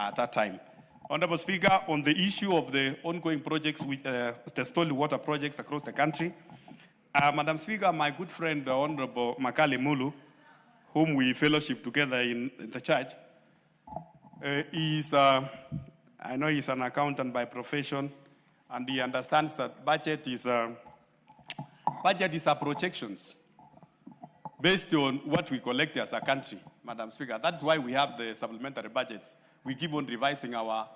at that time. Honorable Speaker, on the issue of the ongoing projects, with the stolen water projects across the country, Madam Speaker, my good friend, the Honorable Makali Mulu, whom we fellowship together in the church, I know he's an accountant by profession, and he understands that budget is a projections based on what we collect as a country, Madam Speaker. That's why we have the supplementary budgets. We keep on revising our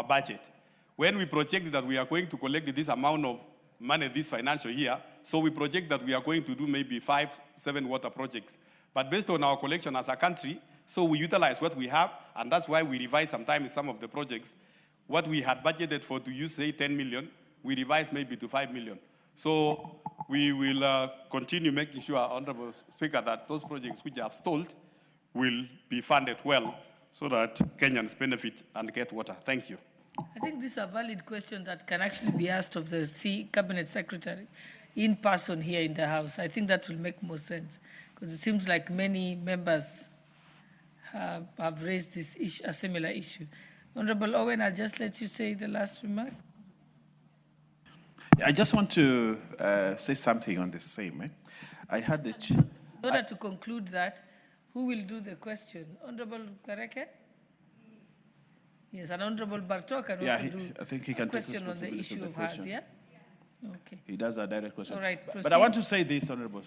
budget. When we project that we are going to collect this amount of money this financial year, so we project that we are going to do maybe 5-7 water projects. But based on our collection as a country, so we utilize what we have, and that's why we revise sometimes some of the projects. What we had budgeted for to use, say, 10 million, we revise maybe to 5 million. So we will continue making sure, Honorable Speaker, that those projects which have stalled will be funded well so that Kenyans benefit and get water. Thank you. I think this is a valid question that can actually be asked of the Cabinet Secretary in person here in the House. I think that will make more sense because it seems like many members have raised this issue, a similar issue. Honorable Owen, I'll just let you say the last remark. I just want to say something on the same. I had the... In order to conclude that, who will do the question? Honorable Kareke? Yes, and Honorable Bartok can also do I think he can a question on the issue of hers, yeah? Okay. He does a direct question. All right, but I want to say this, Honorable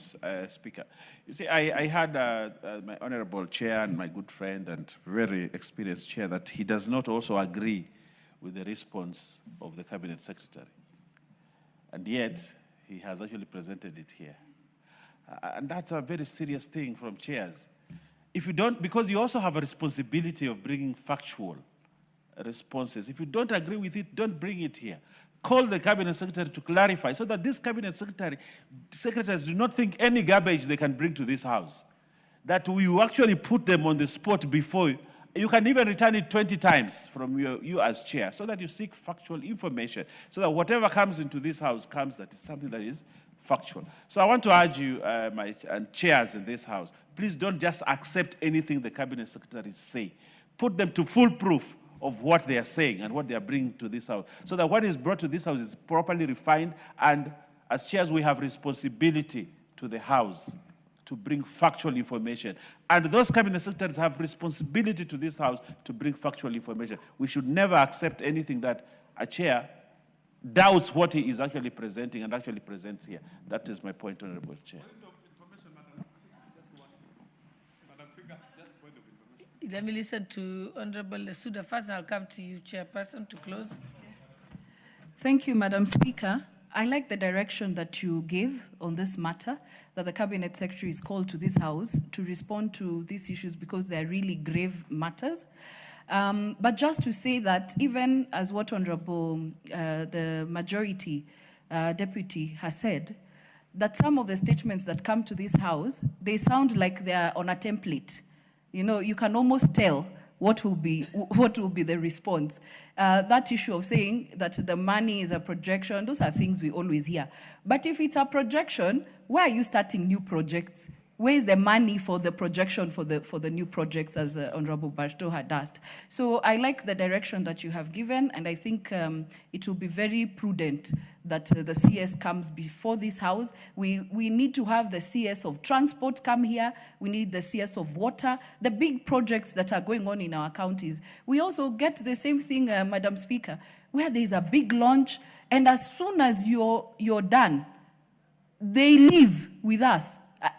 Speaker. You see, I had my Honorable Chair and my good friend and very experienced Chair that he does not also agree with the response of the Cabinet Secretary. And yet, he has actually presented it here. And that's a very serious thing from chairs. If you don't, because you also have a responsibility of bringing factual responses. If you don't agree with it, don't bring it here. Call the Cabinet Secretary to clarify so that this Cabinet Secretaries do not think any garbage they can bring to this House. That we actually put them on the spot before. You can even return it 20 times from you as chair so that you seek factual information so that whatever comes into this House comes that is something that is factual. So I want to urge you, my chairs in this House, please don't just accept anything the Cabinet Secretaries say. Put them to full proof of what they are saying and what they are bringing to this House, so that what is brought to this House is properly refined, and as chairs we have responsibility to the House to bring factual information. And those Cabinet Secretaries have responsibility to this House to bring factual information. We should never accept anything that a chair doubts what he is actually presenting and actually presents here. That is my point, Honorable Chair. Let me listen to Honorable Lesuda first, and I'll come to you, Chairperson, to close. Thank you, Madam Speaker. I like the direction that you gave on this matter, that the Cabinet Secretary is called to this House to respond to these issues because they are really grave matters. But just to say that even as what Honorable the Majority Deputy has said, that some of the statements that come to this House, they sound like they are on a template. You know, you can almost tell what will be the response. That issue of saying that the money is a projection, those are things we always hear. But if it's a projection, where are you starting new projects? Where is the money for the projection for the new projects, as Honorable Barto had asked? So I like the direction that you have given, and I think it will be very prudent that the CS comes before this House. We need to have the CS of transport come here. We need the CS of water, the big projects that are going on in our counties. We also get the same thing, Madam Speaker, where there is a big launch, and as soon as you're done, they leave with us.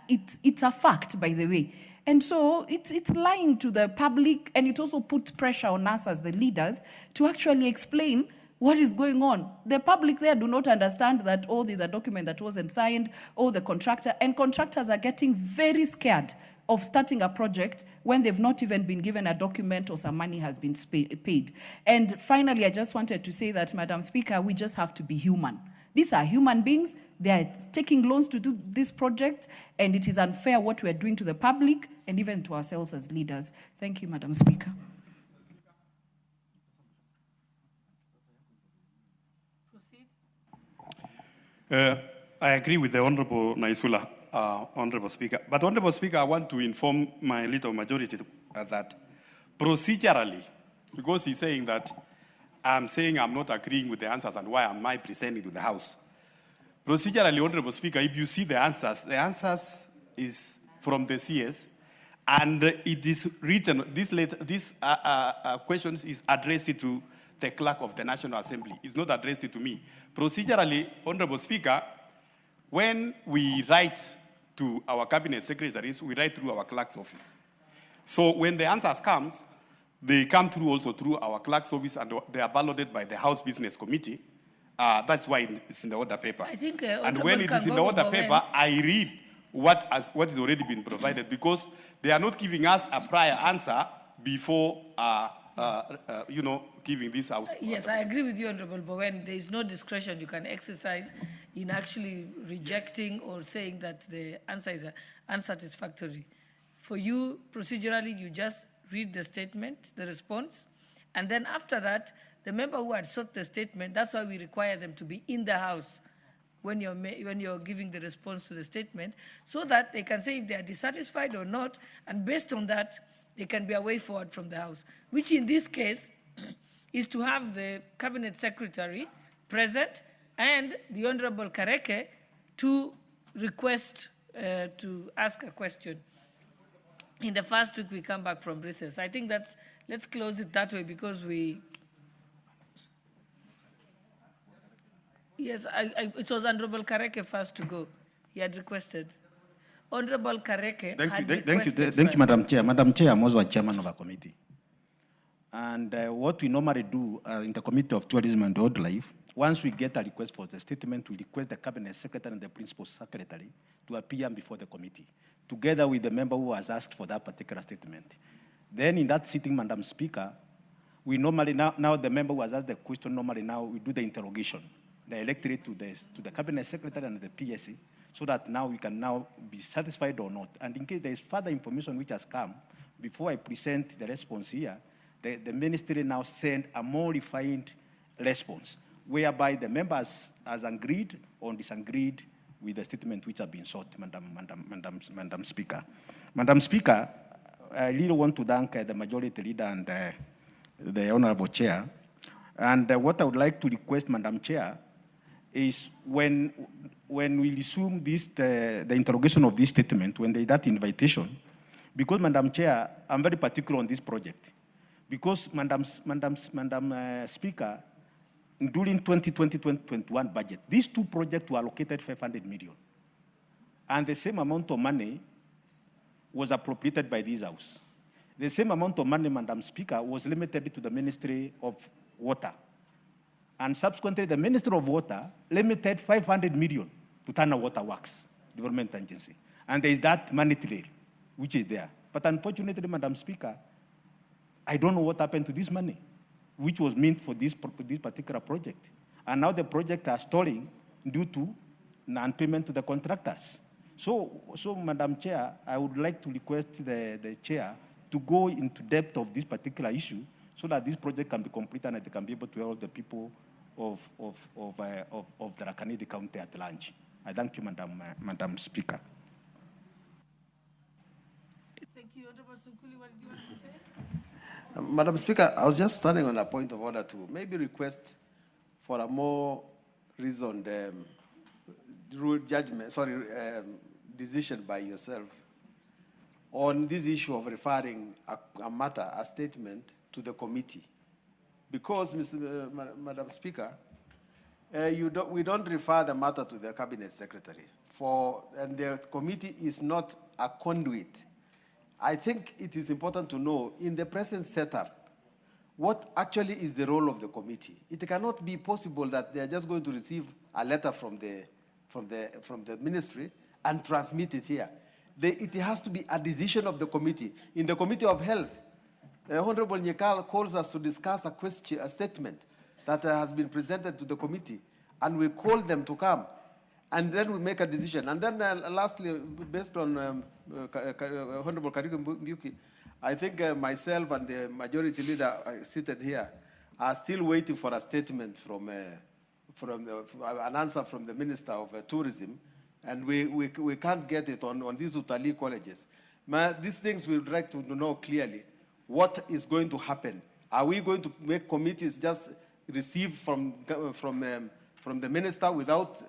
It's a fact, by the way. And so it's lying to the public, and it also puts pressure on us as the leaders to actually explain what is going on. The public there do not understand that, oh, there's a document that wasn't signed, oh, the contractor, and contractors are getting very scared of starting a project when they've not even been given a document or some money has been paid. And finally, I just wanted to say that, Madam Speaker, we just have to be human. These are human beings. They are taking loans to do these projects, and it is unfair what we are doing to the public and even to ourselves as leaders. Thank you, Madam Speaker. Proceed. I agree with the Honorable Naisula, Honorable Speaker. But Honorable Speaker, I want to inform my little majority that procedurally, because he's saying that I'm saying I'm not agreeing with the answers and why am I presenting to the House. Procedurally, Honorable Speaker, if you see the answers is from the CS, and it is written, this questions is addressed to the clerk of the National Assembly. It's not addressed to me. Procedurally, Honorable Speaker, when we write to our cabinet secretaries, we write through our clerk's office. So when the answers comes, they come through also through our clerk's office and they are balloted by the House Business Committee. That's why it's in the order paper. I think, and when it is in the order paper, I read what has already been provided, because they are not giving us a prior answer before, giving this House. Yes, I agree with you, Honorable Bowen. There is no discretion you can exercise in actually rejecting or saying that the answer is unsatisfactory. For you, procedurally, you just read the statement, the response, and then after that, the member who had sought the statement, that's why we require them to be in the House when you're giving the response to the statement, so that they can say if they are dissatisfied or not, and based on that, there can be a way forward from the House, which in this case is to have the Cabinet Secretary present and the Honorable Kareke to request to ask a question. In the first week, we come back from recess. I think let's close it that way, because yes, it was Honorable Kareke first to go. He had requested. Honorable Kareke Thank you, Madam Chair. Madam Chair, I'm also a chairman of a committee. And what we normally do in the Committee of Tourism and Wildlife, once we get a request for the statement, we request the Cabinet Secretary and the Principal Secretary to appear before the committee, together with the member who has asked for that particular statement. Then in that sitting, Madam Speaker, we normally, now the member who has asked the question, normally now we do the interrogation, the electorate to the Cabinet Secretary and the PSC, so that now we can now be satisfied or not. And in case there is further information which has come, before I present the response here, the ministry now send a more refined response, whereby the members has agreed or disagreed with the statement which have been sought, Madam Speaker. Madam Speaker, I really want to thank the Majority Leader and the Honorable Chair. And what I would like to request, Madam Chair, is when we resume this, the interrogation of this statement, when there is that invitation, because, Madam Chair, I'm very particular on this project. Because, Madam Speaker, during 2020-2021 budget, these two projects were allocated 500 million. And the same amount of money was appropriated by this House. The same amount of money, Madam Speaker, was limited to the Ministry of Water. And subsequently, the Ministry of Water limited 500 million to Tana Water Works, Development Agency. And there is that money trail, which is there. But unfortunately, Madam Speaker, I don't know what happened to this money, which was meant for this particular project. And now the project are stalling due to non-payment to the contractors. So, Madam Chair, I would like to request the Chair to go into depth of this particular issue so that this project can be completed and it can be able to help the people of the Rakanidi County at large. I thank you, Madam Speaker. Thank you, Honorable Sukuli. What did you want to say? Madam Speaker, I was just standing on a point of order to maybe request for a more reasoned decision by yourself on this issue of referring a statement to the committee. Because, Madam Speaker, we don't refer the matter to the Cabinet Secretary, and the committee is not a conduit. I think it is important to know, in the present setup, what actually is the role of the committee. It cannot be possible that they are just going to receive a letter from the ministry and transmit it here. It has to be a decision of the committee. In the Committee of Health, Honorable Nyekal calls us to discuss a statement that has been presented to the committee, and we call them to come, and then we make a decision. And then lastly, based on Honorable Kariku Mbuki, I think myself and the Majority Leader seated here are still waiting for a statement from an answer from the Minister of Tourism, and we can't get it on these Utalii colleges. These things we would like to know clearly. what is going to happen. Are we going to make committees just receive from the minister without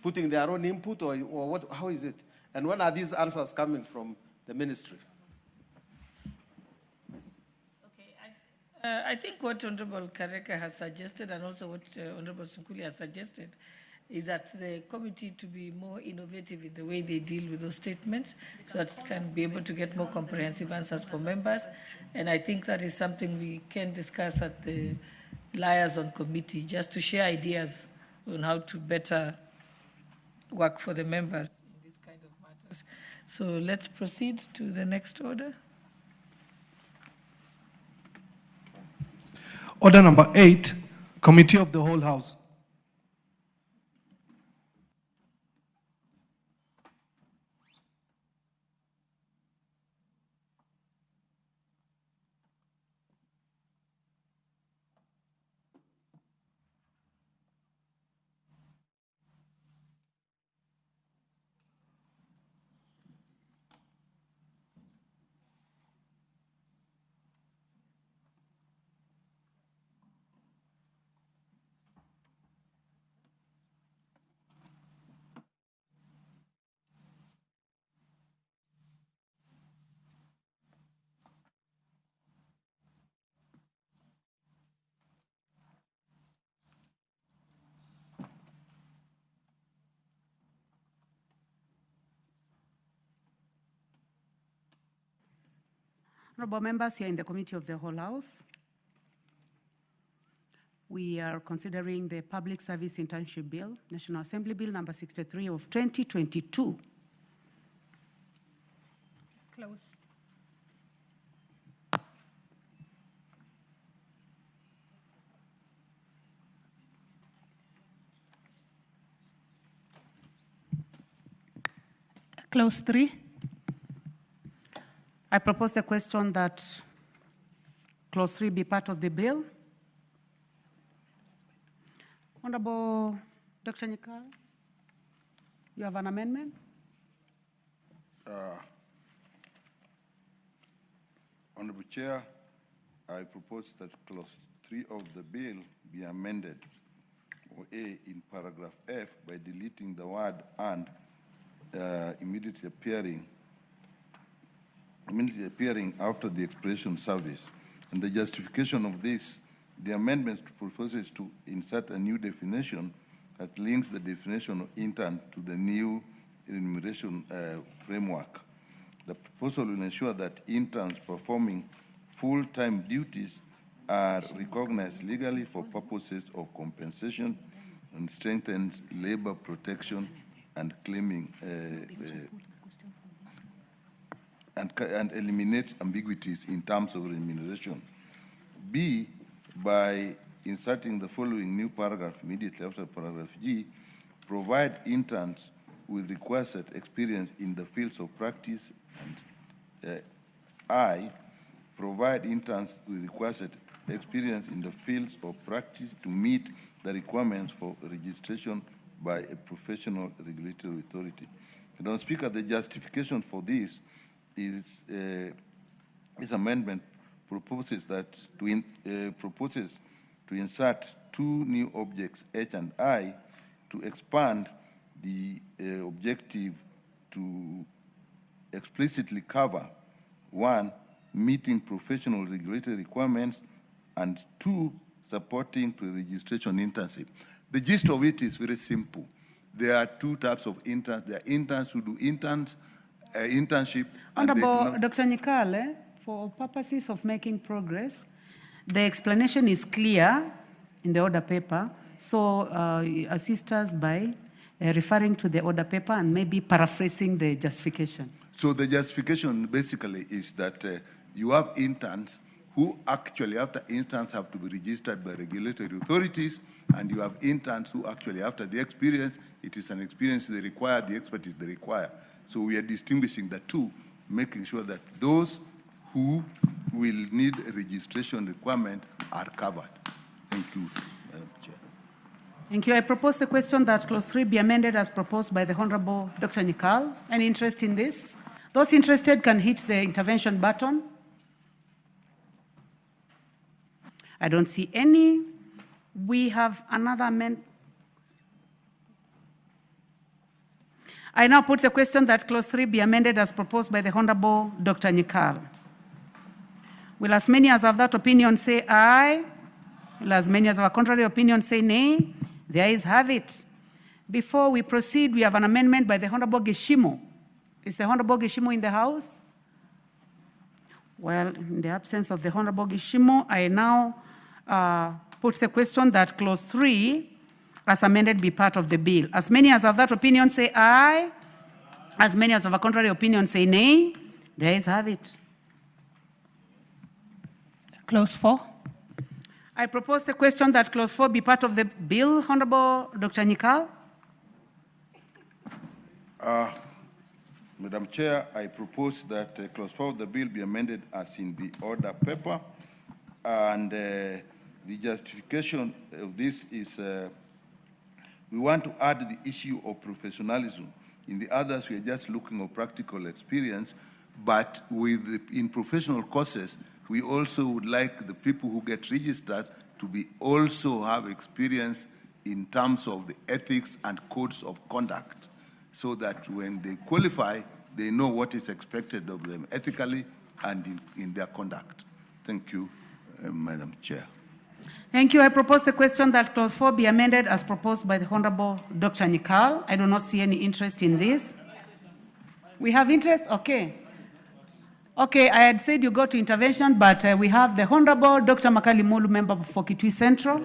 putting their own input, or what? How is it? And when are these answers coming from the ministry? I think what Honorable Kareka has suggested, and also what Honorable Sunkuli has suggested, is that the committee to be more innovative in the way they deal with those statements, so that it can be able to get more comprehensive answers for members. And I think that is something we can discuss at the liaison committee, just to share ideas on how to better work for the members in these kind of matters. So let's proceed to the next order. Order number 8, Committee of the Whole House. Honorable members here in the Committee of the Whole House, we are considering the Public Service Internship Bill, National Assembly Bill number 63 of 2022. Close. Clause 3. I propose the question that Clause 3 be part of the bill. Honorable Dr. Nyikal, you have an amendment? Honorable Chair, I propose that Clause 3 of the bill be amended, or A, in paragraph F by deleting the word "and" immediately appearing after the expression service. And the justification of this, the amendment proposes to insert a new definition that links the definition of intern to the new remuneration framework. The proposal will ensure that interns performing full-time duties are recognized legally for purposes of compensation and strengthens labor protection and claiming and eliminates ambiguities in terms of remuneration. B, by inserting the following new paragraph immediately after paragraph G, provide interns with requisite experience in the fields of practice, and I, provide interns with requisite experience in the fields of practice to meet the requirements for registration by a professional regulatory authority. Madam Speaker, the justification for this is this amendment proposes to insert two new objects, H and I, to expand the objective to explicitly cover, one, meeting professional regulatory requirements, and two, supporting pre-registration internship. The gist of it is very simple. There are two types of interns. There are interns who do internship. Honorable Dr. Nyikale, for purposes of making progress, the explanation is clear in the order paper, so assist us by referring to the order paper and maybe paraphrasing the justification. So the justification basically is that you have interns who actually, after interns, have to be registered by regulatory authorities, and you have interns who actually, after the experience, it is an experience they require, the expertise they require. So we are distinguishing the two, making sure that those who will need a registration requirement are covered. Thank you, Madam Chair. Thank you. I propose the question that Clause 3 be amended as proposed by the Honorable Dr. Nyikal. Any interest in this? Those interested can hit the intervention button. I don't see any. We have another amendment. I now put the question that clause 3 be amended as proposed by the Honorable Dr. Nyikal. Will as many as have that opinion say aye? Will as many as have a contrary opinion say nay? The ayes have it. Before we proceed, we have an amendment by the Honorable Geshimo. Is the Honorable Geshimo in the House? Well, in the absence of the Honorable Geshimo, I now put the question that clause 3 as amended be part of the bill. As many as have that opinion say aye. As many as have a contrary opinion say nay. The ayes have it. Clause 4. I propose the question that clause 4 be part of the bill. Honorable Dr. Nyikal. Madam Chair, I propose that clause 4 of the bill be amended as in the order paper. And the justification of this is we want to add the issue of professionalism. In the others, we are just looking at practical experience, but in professional courses, we also would like the people who get registered to be also have experience in terms of the ethics and codes of conduct, so that when they qualify, they know what is expected of them ethically and in their conduct. Thank you, Madam Chair. Thank you. I propose the question that clause 4 be amended as proposed by the Honorable Dr. Nyikal. I do not see any interest in this. We have interest? Okay. Okay, I had said you go to intervention, but we have the Honorable Dr. Makali Mulu, member for Kitui Central.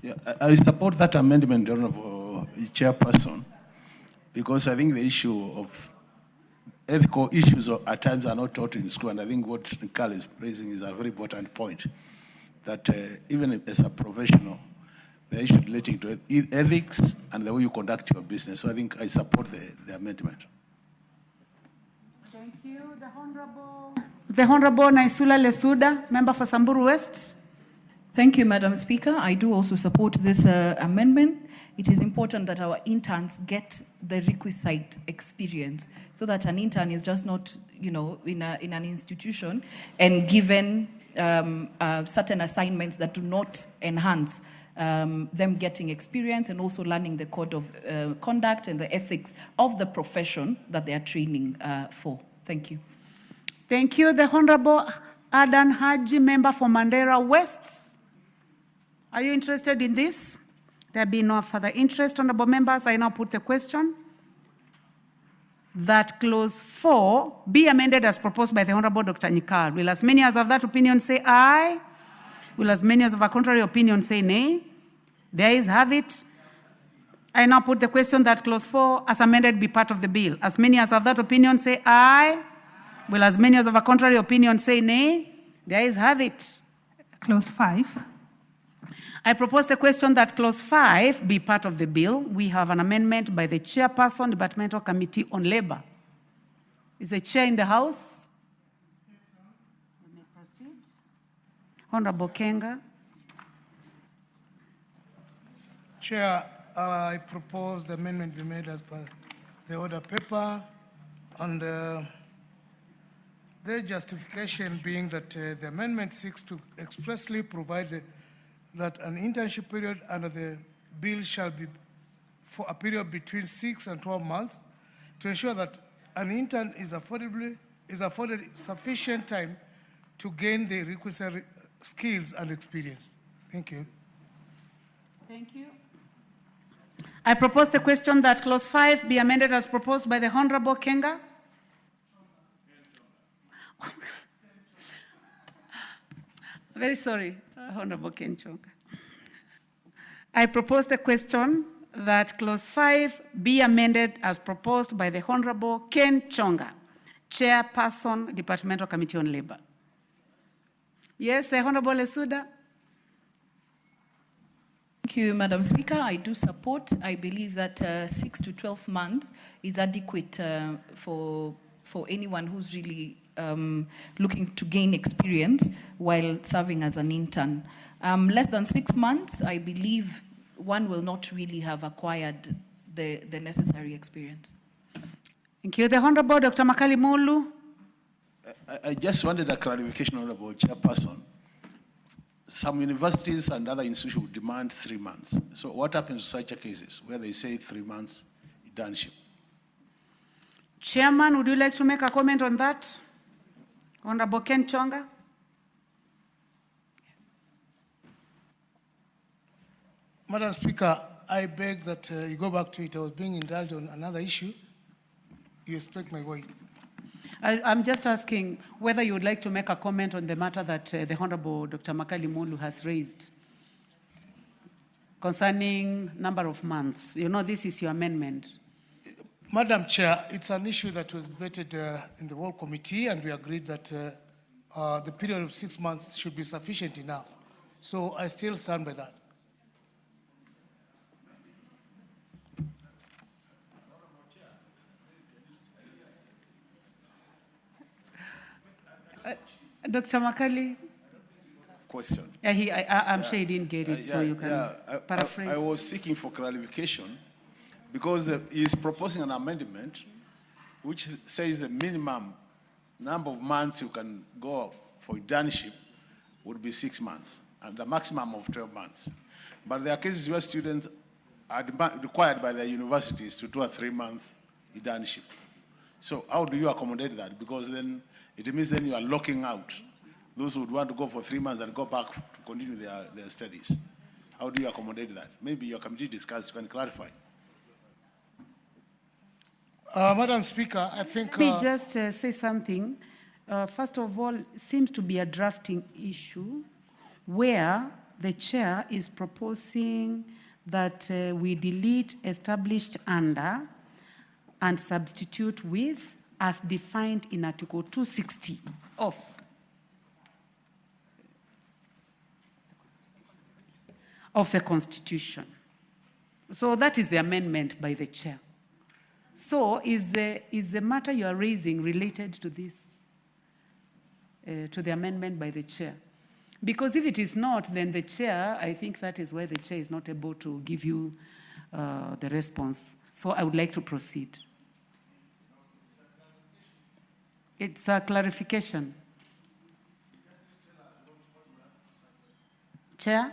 Yeah, I support that amendment, Honorable Chairperson, because I think the issue of ethical issues at times are not taught in school, and I think what Carl is raising is a very important point, that even as a professional, the issue relating to ethics and the way you conduct your business. So I think I support the amendment. Thank you. The Honorable Naisula Lesuda, member for Samburu West. Thank you, Madam Speaker. I do also support this amendment. It is important that our interns get the requisite experience, so that an intern is just not, in an institution and given certain assignments that do not enhance them getting experience and also learning the code of conduct and the ethics of the profession that they are training for. Thank you. Thank you. The Honorable Adan Haji, member for Mandera West. Are you interested in this? There be no further interest. Honorable members, I now put the question that clause 4 be amended as proposed by the Honorable Dr. Nyikal. Will as many as have that opinion say aye? Will as many as have a contrary opinion say nay? The ayes have it. I now put the question that clause 4 as amended be part of the bill. As many as have that opinion say aye. Will as many as have a contrary opinion say nay? The ayes have it. Clause 5. I propose the question that clause 5 be part of the bill. We have an amendment by the chairperson, Departmental Committee on Labor. Is the chair in the House? Yes, may proceed. Honorable Kenga. Chair, I propose the amendment be made as per the order paper, and the justification being that the amendment seeks to expressly provide that an internship period under the bill shall be for a period between 6 and 12 months to ensure that an intern is afforded sufficient time to gain the requisite skills and experience. Thank you. Thank you. I propose the question that clause 5 be amended as proposed by the Honorable Kenga. Very sorry, Honorable Ken Chonga. I propose the question that clause 5 be amended as proposed by the Honorable Ken Chonga, Chairperson, Departmental Committee on Labor. Yes, the Honorable Lesuda. Thank you, Madam Speaker. I do support. I believe that 6 to 12 months is adequate for anyone who's really looking to gain experience while serving as an intern. Less than 6 months, I believe one will not really have acquired the necessary experience. Thank you. The Honorable Dr. Makali Mulu. I just wanted a clarification, Honorable Chairperson. some universities and other institutions would demand 3 months. So what happens to such cases where they say 3 months internship? Chairman, would you like to make a comment on that? Honorable Ken Chonga? Madam Speaker, I beg that you go back to it. I was being indulged on another issue. You expect my weight. I'm just asking whether you would like to make a comment on the matter that the Honorable Dr. Makali Mulu has raised concerning number of months. You know, this is your amendment. Madam Chair, it's an issue that was debated in the whole committee, and we agreed that the period of 6 months should be sufficient enough. So I still stand by that. Dr. Makali? Question. I'm sure he didn't get it, so you can paraphrase. I was seeking for clarification because he is proposing an amendment which says the minimum number of months you can go for internship would be 6 months and the maximum of 12 months. But there are cases where students are required by their universities to do a 3-month internship. So how do you accommodate that? Because then it means then you are locking out those who would want to go for 3 months and go back to continue their studies. How do you accommodate that? Maybe your committee discussed, you can clarify. Madam Speaker, I think... Let me just say something. First of all, it seems to be a drafting issue where the chair is proposing that we delete established under and substitute with as defined in Article 260 of the Constitution. So that is the amendment by the chair. So is the matter you are raising related to this, to the amendment by the chair? Because if it is not, then the chair, I think that is where the chair is not able to give you the response. So I would like to proceed. It's a clarification. Chair?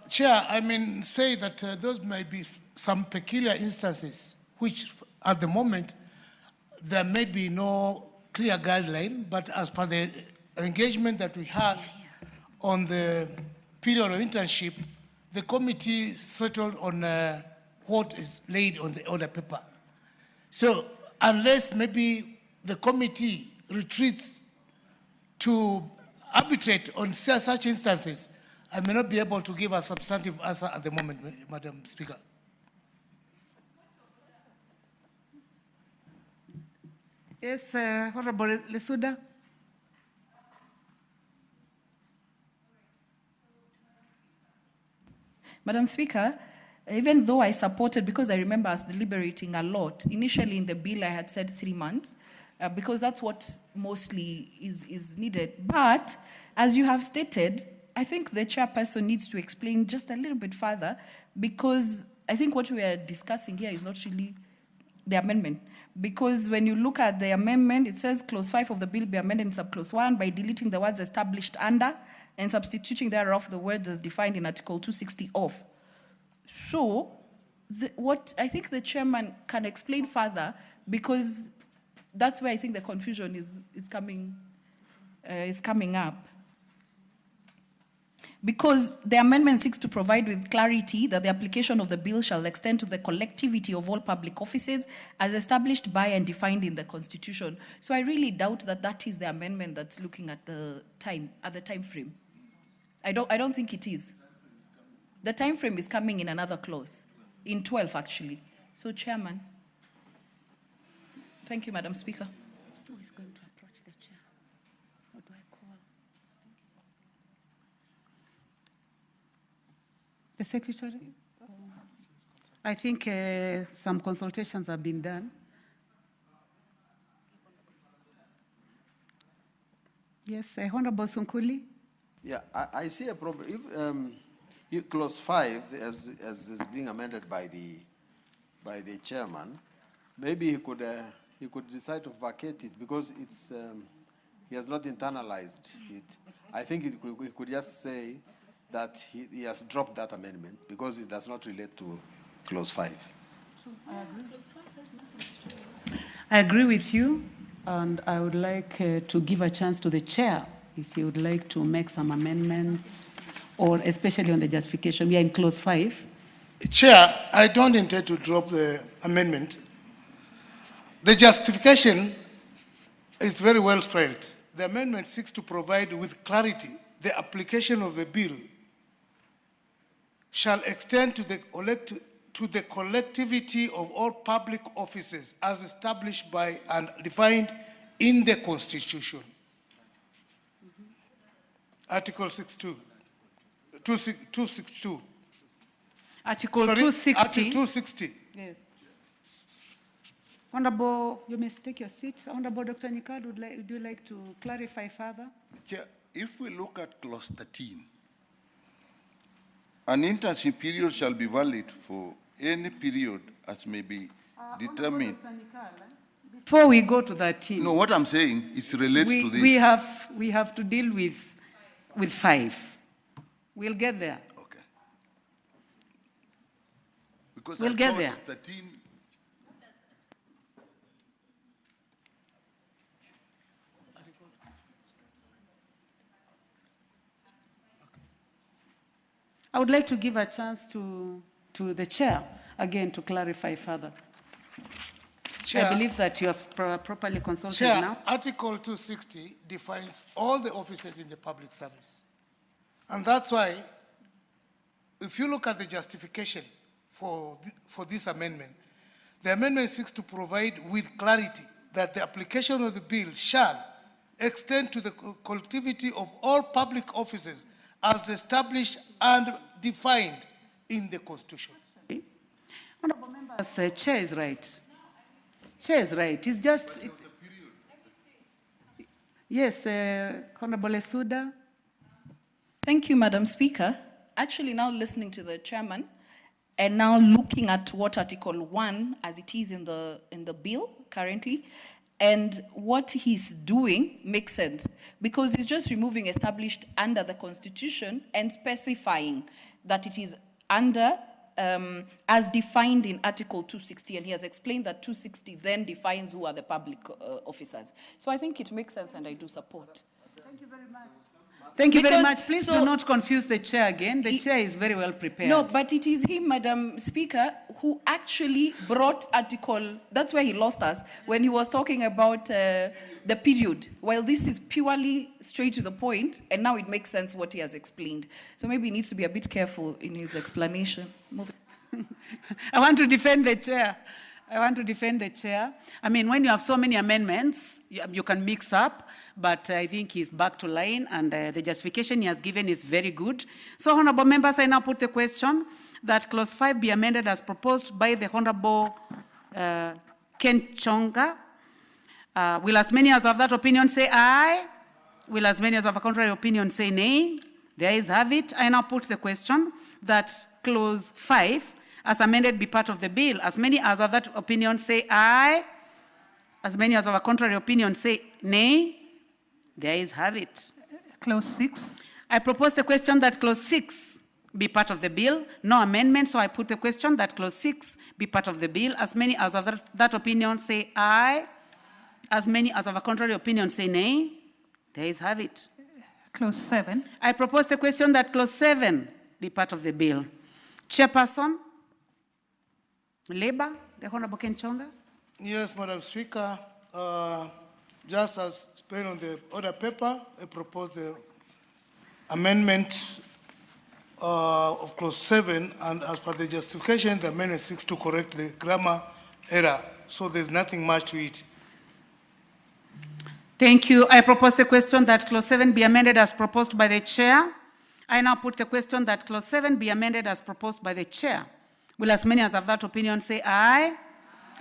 Chair, I mean, say that those might be some peculiar instances, which at the moment, there may be no clear guideline, but as per the engagement that we had on the period of internship, the committee settled on what is laid on the order paper. So unless maybe the committee retreats to arbitrate on such instances, I may not be able to give a substantive answer at the moment, Madam Speaker. Yes, Honorable Lesuda. Madam Speaker, even though I supported, because I remember us deliberating a lot, initially in the bill I had said 3 months, because that's what mostly is needed. But as you have stated, I think the chairperson needs to explain just a little bit further, because I think what we are discussing here is not really the amendment. Because when you look at the amendment, it says clause 5 of the bill be amended in subclause 1 by deleting the words established under and substituting thereof the words as defined in Article 260 of. So, what I think the chairman can explain further, because that's where I think the confusion is coming up. Because the amendment seeks to provide with clarity that the application of the bill shall extend to the collectivity of all public offices as established by and defined in the Constitution. So I really doubt that that is the amendment that's looking at the time frame. I don't think it is. The time frame is coming in another clause, in 12 actually. So Chairman. Thank you, Madam Speaker. Who is going to approach the chair? What do I call? The secretary? I think some consultations have been done. Yes, Honorable Sunkuli? Yeah, I see a problem. If clause 5, as is being amended by the chairman, maybe he could decide to vacate it because it's he has not internalized it. I think we could just say that he has dropped that amendment because it does not relate to clause 5. I agree with you, and I would like to give a chance to the chair if he would like to make some amendments, or especially on the justification. We are in clause 5. Chair, I don't intend to drop the amendment. The justification is very well spelled. The amendment seeks to provide with clarity the application of the bill shall extend to the collectivity of all public offices as established by and defined in the Constitution. Article 262. Article Sorry, 260. Article 260. Yes. Honorable, you may take your seat. Honorable Dr. Nyikal, would you like to clarify further? Chair, if we look at clause 13, an internship period shall be valid for any period as may be determined. Before we go to 13. No, what I'm saying is related to this. We have to deal with 5. We'll get there. Okay. Because We'll get there. 13. I would like to give a chance to the chair, again, to clarify further. Chair, I believe that you have properly consulted Chair, now. Article 260 defines all the offices in the public service. And that's why, if you look at the justification for this amendment, the amendment seeks to provide with clarity that the application of the bill shall extend to the collectivity of all public offices as established and defined in the Constitution. Honorable members, Chair is right. Chair is right. It's just... Yes, Honorable Esuda. Thank you, Madam Speaker. Actually, now listening to the chairman and now looking at what Article 1 as it is in the bill currently, and what he's doing makes sense because he's just removing established under the Constitution and specifying that it is under as defined in Article 260, and he has explained that 260 then defines who are the public officers. So I think it makes sense and I do support. Thank you very much. Thank you very much. Please do not confuse the chair again. The chair is very well prepared. No, but it is him, Madam Speaker, who actually brought Article, that's where he lost us, when he was talking about the period. While this is purely straight to the point, and now it makes sense what he has explained. So maybe he needs to be a bit careful in his explanation. I want to defend the chair. I mean, when you have so many amendments, you can mix up, but I think he's back to line, and the justification he has given is very good. So, honorable members, I now put the question that clause 5 be amended as proposed by the Honorable Ken Chonga. Will as many as of that opinion say aye? Will as many as of a contrary opinion say nay? The ayes have it. I now put the question that clause 5 as amended be part of the bill. As many as of that opinion say aye. As many as of a contrary opinion say nay. The ayes have it. Clause 6. I propose the question that clause 6 be part of the bill. No amendment, so I put the question that clause 6 be part of the bill. As many as of that opinion say aye. As many as of a contrary opinion say nay. The ayes have it. Clause 7. I propose the question that clause 7 be part of the bill. Chairperson, Labour, the Honorable Ken Chonga. Yes, Madam Speaker. Just as spelled on the order paper, I propose the amendment of clause 7, and as per the justification, the amendment seeks to correct the grammar error. So there's nothing much to it. Thank you. I propose the question that clause 7 be amended as proposed by the chair. I now put the question that clause 7 be amended as proposed by the chair. Will as many as of that opinion say aye?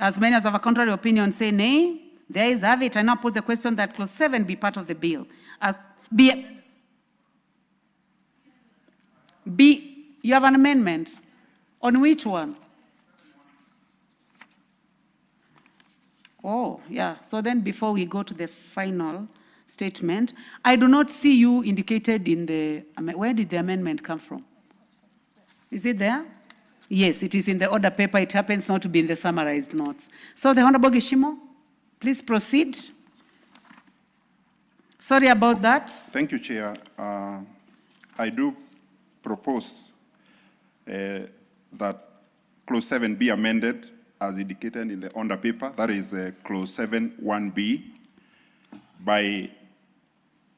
As many as of a contrary opinion say nay? The ayes have it. I now put the question that clause 7 be part of the bill. You have an amendment. On which one? Oh, yeah. So then before we go to the final, statement. I do not see you indicated in the, where did the amendment come from? Is it there? Yes, it is in the order paper. It happens not to be in the summarized notes. So the Honorable Gishimo, please proceed. Sorry about that. Thank you, Chair. I do propose that Clause 7 be amended as indicated in the order paper, that is Clause 7(1)(b), by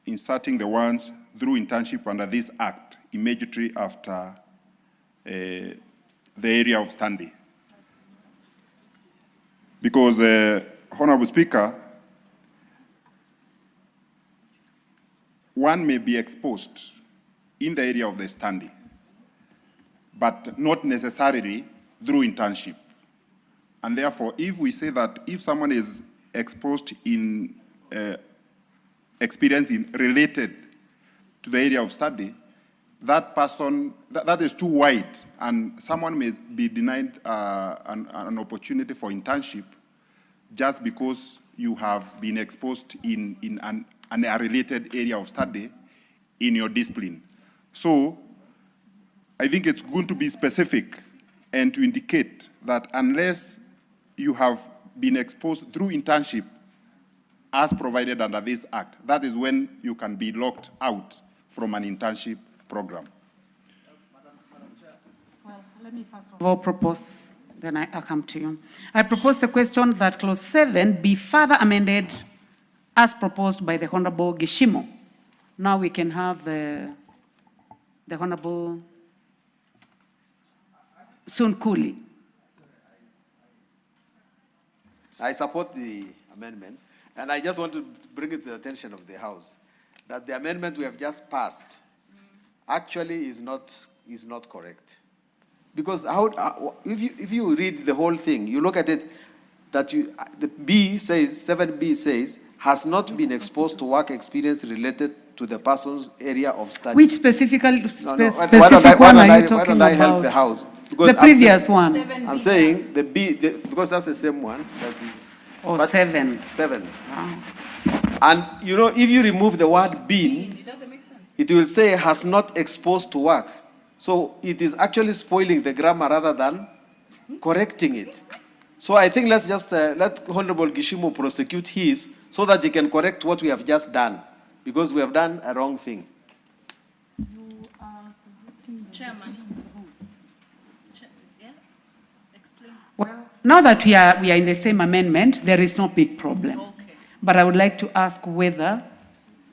inserting the words through internship under this Act immediately after the area of study. Because, Honorable Speaker, one may be exposed in the area of the study, but not necessarily through internship. And therefore, if we say that if someone is exposed in experience related to the area of study, that person, that is too wide, and someone may be denied an opportunity for internship just because you have been exposed in a related area of study in your discipline. So I think it's going to be specific and to indicate that unless you have been exposed through internship as provided under this Act, that is when you can be locked out from an internship program. Well, let me first of all propose, then I come to you. I propose the question that Clause 7 be further amended as proposed by the Honorable Gishimo. Now we can have the Honorable Sunkuli. I support the amendment, and I just want to bring it to the attention of the House that the amendment we have just passed actually is not correct. Because if you read the whole thing, you look at it, that the B says, 7B says, has not been exposed to work experience related to the person's area of study. Which specific one are you Why talking don't I help about? the House? Because The previous one. I'm saying the B, because that's the same one. That is, or 7. 7. Wow. And you know, if you remove the word been, it doesn't make sense. It will say has not exposed to work. So it is actually spoiling the grammar rather than correcting it. So I think let's just let Honorable Gishimo prosecute his so that he can correct what we have just done, because we have done a wrong thing. Chairman. Yeah? Explain. Well, now that we are in the same amendment, there is no big problem. Okay. But I would like to ask whether,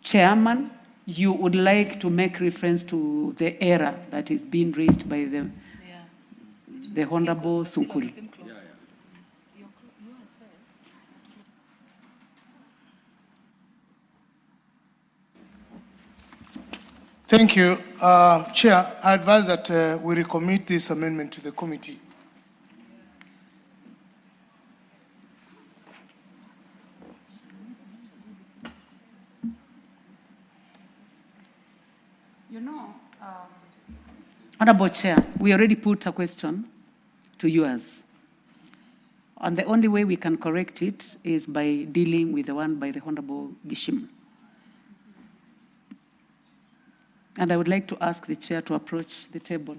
Chairman, you would like to make reference to the error that is being raised by the Honorable Sunkuli. Thank you. Chair, I advise that we recommit this amendment to the committee. You know, Honorable Chair, we already put a question to yours. And the only way we can correct it is by dealing with the one by the Honorable Gishimo. And I would like to ask the chair to approach the table.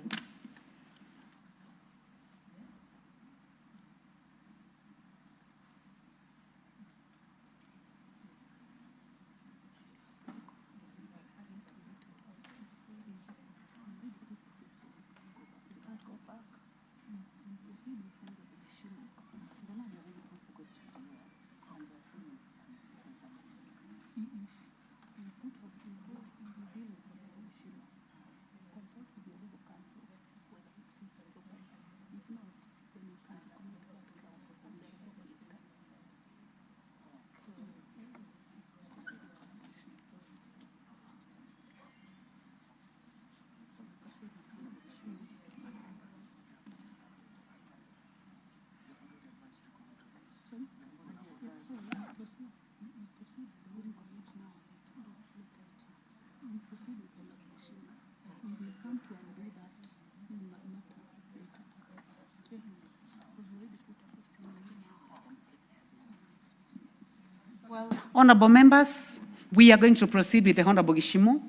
Honorable members, We are going to proceed with the Honorable Gishimu,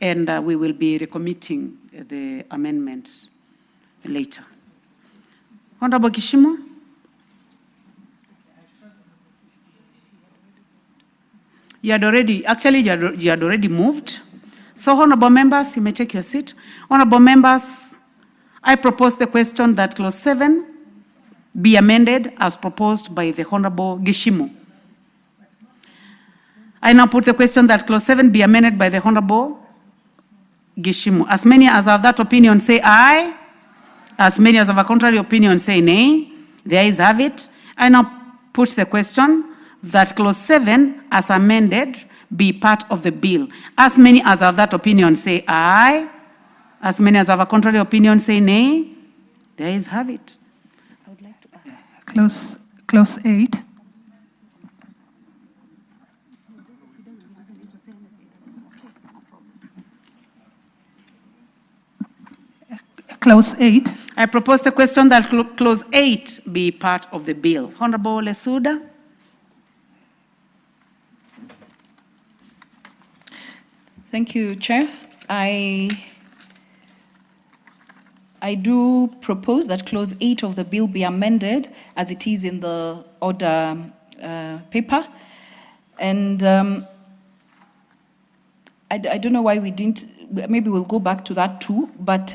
and we will be recommitting the amendment later. Honorable Gishimu? You had already moved. So, honorable members, you may take your seat. Honorable members, I propose the question that clause 7 be amended as proposed by the Honorable Gishimu. I now put the question that clause 7 be amended by the Honorable Gishimu. As many as have that opinion say aye. As many as have a contrary opinion say nay. The ayes have it. I now put the question that clause 7 as amended be part of the bill. As many as have that opinion say aye. As many as have a contrary opinion say nay. The ayes have it. I would like to ask. Clause 8. Clause 8. I propose the question that clause 8 be part of the bill. Honorable Lesuda. Thank you, Chair. I do propose that clause 8 of the bill be amended as it is in the order paper. And I don't know why we didn't, maybe we'll go back to that too, but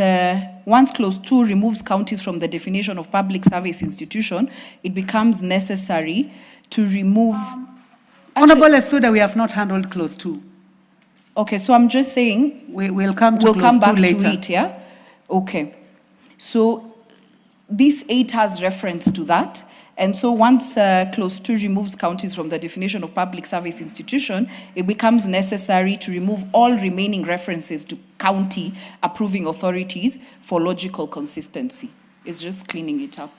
once clause 2 removes counties from the definition of public service institution, it becomes necessary to remove... Honorable Lesuda, we have not handled clause 2. Okay, so I'm just saying... We'll come to clause 2 later. To it, yeah? Okay. So this 8 has reference to that. And so once clause 2 removes counties from the definition of public service institution, it becomes necessary to remove all remaining references to county approving authorities for logical consistency. It's just cleaning it up.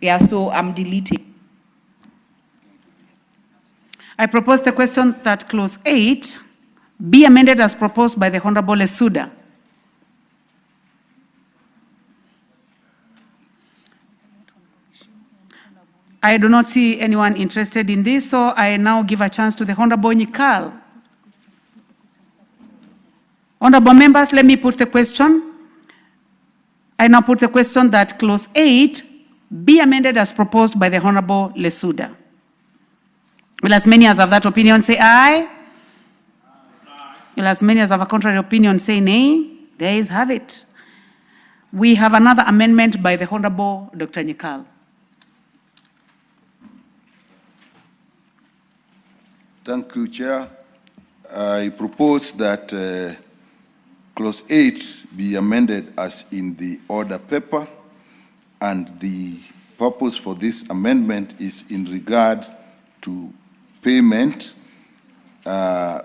Yeah, so I'm deleting. I propose the question that clause 8 be amended as proposed by the Honorable Lesuda. I do not see anyone interested in this, so I now give a chance to the Honorable Nyikal. Honorable members, let me put the question. I now put the question that clause 8 be amended as proposed by the Honorable Lesuda. Will as many as have that opinion say aye? Will as many as have a contrary opinion say nay? The ayes have it. We have another amendment by the Honorable Dr. Nyikal. Thank you, Chair. I propose that clause 8 be amended as in the order paper, and the purpose for this amendment is in regard to payment,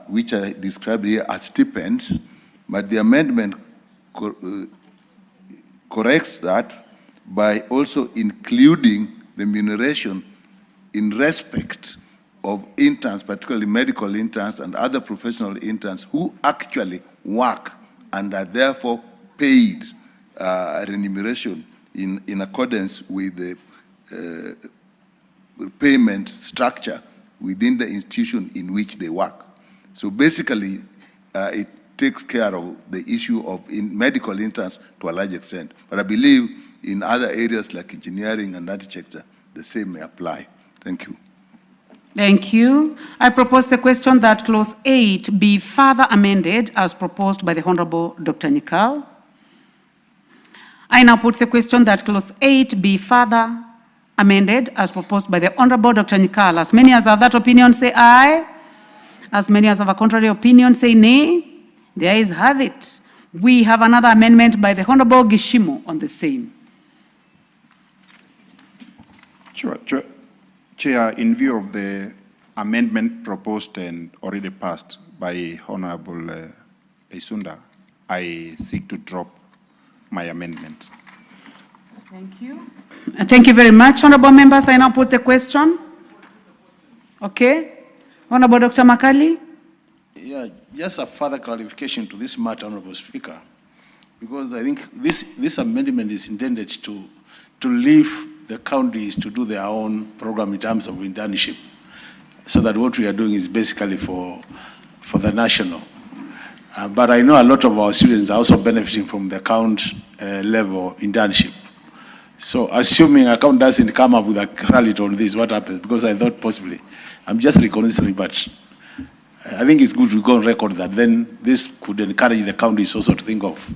which I describe here as stipends, but the amendment corrects that by also including remuneration in respect of interns, particularly medical interns and other professional interns who actually work and are therefore paid remuneration in accordance with the payment structure within the institution in which they work. So basically, it takes care of the issue of medical interns to a large extent. But I believe in other areas like engineering and architecture, the same may apply. Thank you. Thank you. I propose the question that clause 8 be further amended as proposed by the Honorable Dr. Nyikal. I now put the question that clause 8 be further amended as proposed by the Honorable Dr. Nyikal. As many as have that opinion say aye. As many as have a contrary opinion say nay. The ayes have it. We have another amendment by the Honorable Gishimu on the same. Sure. Chair, in view of the amendment proposed and already passed by Honorable Isunda, I seek to drop my amendment. Thank you. Thank you very much, honorable members. I now put the question. Okay. Honorable Dr. Makali. Yeah, just a further clarification to this matter, Honorable Speaker, because I think this amendment is intended to leave the counties to do their own program in terms of internship. so that what we are doing is basically for the national. But I know a lot of our students are also benefiting from the account level internship. So assuming account doesn't come up with a credit on this, what happens? Because I thought possibly, I'm just reconsidering, but I think it's good to go on record that then this could encourage the counties also to think of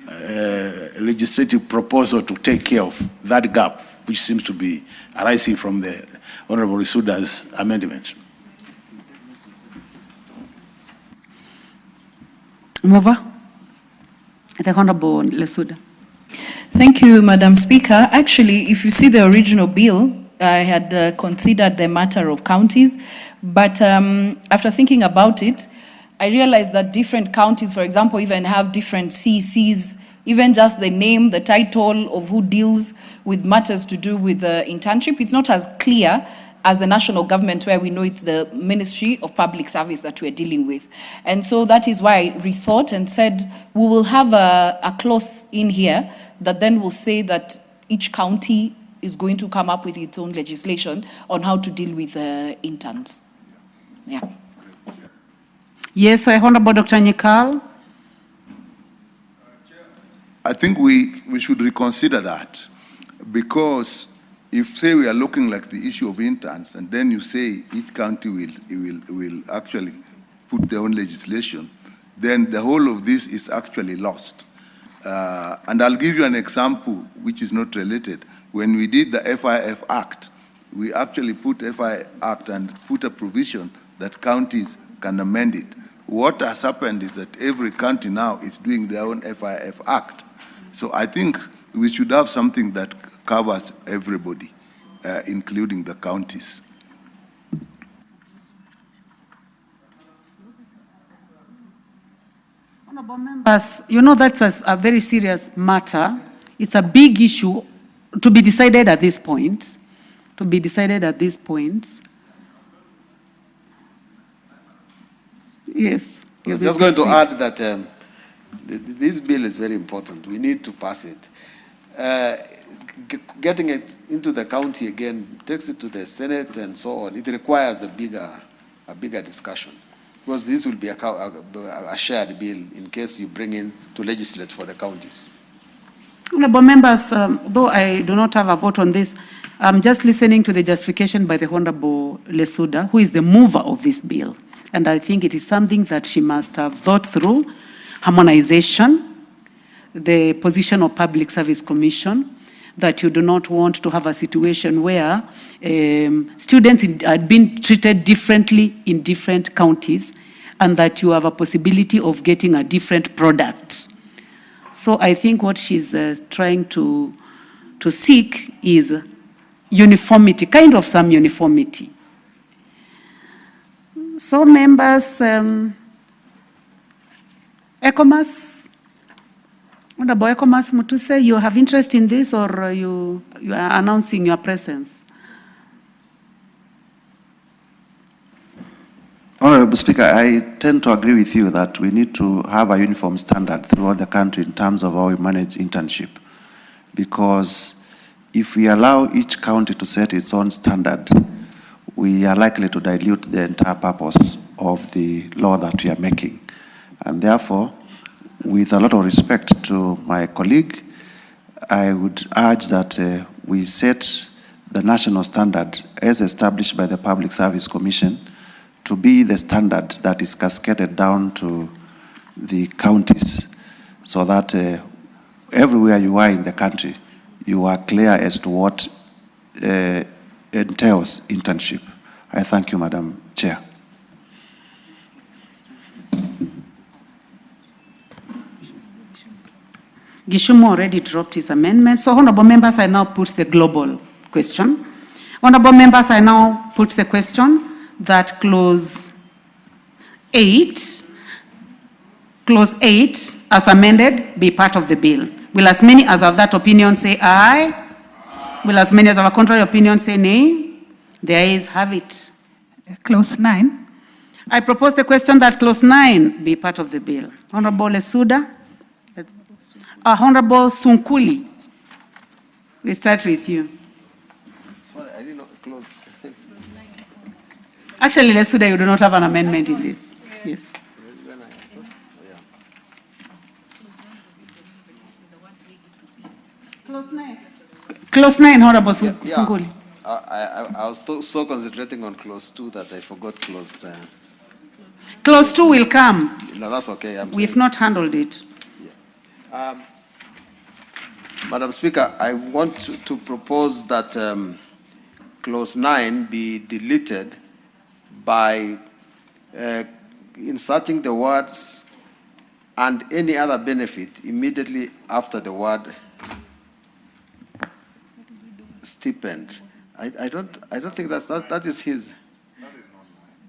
a legislative proposal to take care of that gap, which seems to be arising from the Honorable Suda's amendment. Mover. The Honorable Lesuda. Thank you, Madam Speaker. Actually, if you see the original bill, I had considered the matter of counties, but after thinking about it, I realized that different counties, for example, even have different CCs, even just the name, the title of who deals with matters to do with the internship. It's not as clear as the national government, where we know it's the Ministry of Public Service that we're dealing with. And so that is why I rethought and said we will have a clause in here that then will say that each county is going to come up with its own legislation on how to deal with interns. Yeah. Yes, Honorable Dr. Nyikal. I think we should reconsider that, because if, say, we are looking like the issue of interns, and then you say each county will actually put their own legislation, then the whole of this is actually lost. And I'll give you an example which is not related. When we did the FIF Act, we actually put FIF Act and put a provision that counties can amend it. What has happened is that every county now is doing their own FIF Act. So I think we should have something that covers everybody, including the counties. Honorable members, you know that's a very serious matter. It's a big issue to be decided at this point. To be decided at this point. Yes. I was just going to add that this bill is very important. We need to pass it. Getting it into the county again takes it to the Senate and so on. It requires a bigger discussion, because this will be a shared bill in case you bring in to legislate for the counties. Honorable members, though I do not have a vote on this, I'm just listening to the justification by the Honorable Lesuda, who is the mover of this bill. And I think it is something that she must have thought through: harmonization, the position of Public Service Commission, that you do not want to have a situation where students are being treated differently in different counties, and that you have a possibility of getting a different product. So I think what she's trying to seek is uniformity, kind of some uniformity. So members, ECOMAS, Honorable ECOMAS Mutuse, you have interest in this, or you are announcing your presence? Honorable Speaker, I tend to agree with you that we need to have a uniform standard throughout the country in terms of how we manage internship. Because if we allow each county to set its own standard, we are likely to dilute the entire purpose of the law that we are making. And therefore, with a lot of respect to my colleague, I would urge that we set the national standard as established by the Public Service Commission to be the standard that is cascaded down to the counties, so that everywhere you are in the country, you are clear as to what entails internship. I thank you, Madam Chair. Gishumo already dropped his amendment. So, honorable members, I now put the global question. Honorable members, I now put the question that clause 8 as amended be part of the bill. Will as many as have that opinion say aye? Will as many as have a contrary opinion say nay? The ayes have it. Clause 9. I propose the question that clause 9 be part of the bill. Honorable Lesuda. Honorable Sunkuli. We start with you. Sorry, I didn't know. Close. Actually, Lesuda, you do not have an amendment in this. Yes. Clause 9, Honorable Sunguli. I was so concentrating on clause 2 that I forgot clause. Clause 2 will come. No, that's okay. We've not handled it. Madam Speaker, I want to propose that clause 9 be deleted by inserting the words "and any other benefit" immediately after the word "stipend." I don't think that is his.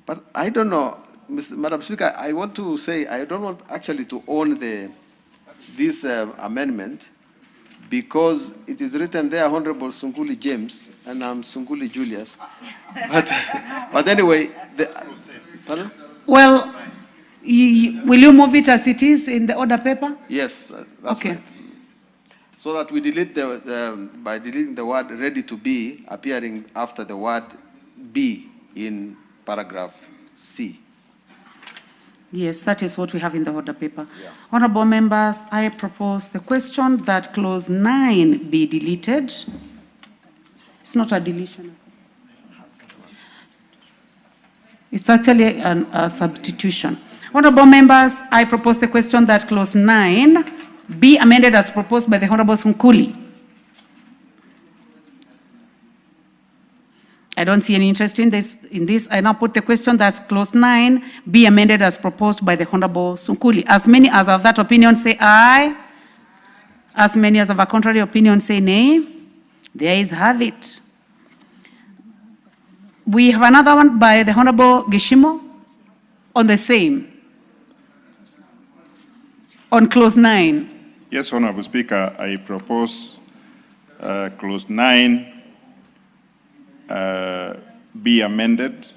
But I don't know, Madam Speaker. I want to say I don't want actually to own this amendment, because it is written there, Honorable Sunguli James, and I'm Sunguli Julius. But anyway, pardon? Well, will you move it as it is in the order paper? Yes, that's okay. Right. So that we delete by deleting the word "ready to be" appearing after the word "be" in paragraph C. Yes, that is what we have in the order paper. Yeah. Honorable members, I propose the question that clause 9 be deleted. It's not a deletion. It's actually a substitution. Honorable members, I propose the question that clause 9 be amended as proposed by the Honorable Sunguli. I don't see any interest in this. I now put the question that clause 9 be amended as proposed by the Honorable Sunguli. As many as of that opinion say aye. As many as of a contrary opinion say nay. The ayes have it. We have another one by the Honorable Gishimo on the same. On clause 9. Yes, Honorable Speaker, I propose clause 9 be amended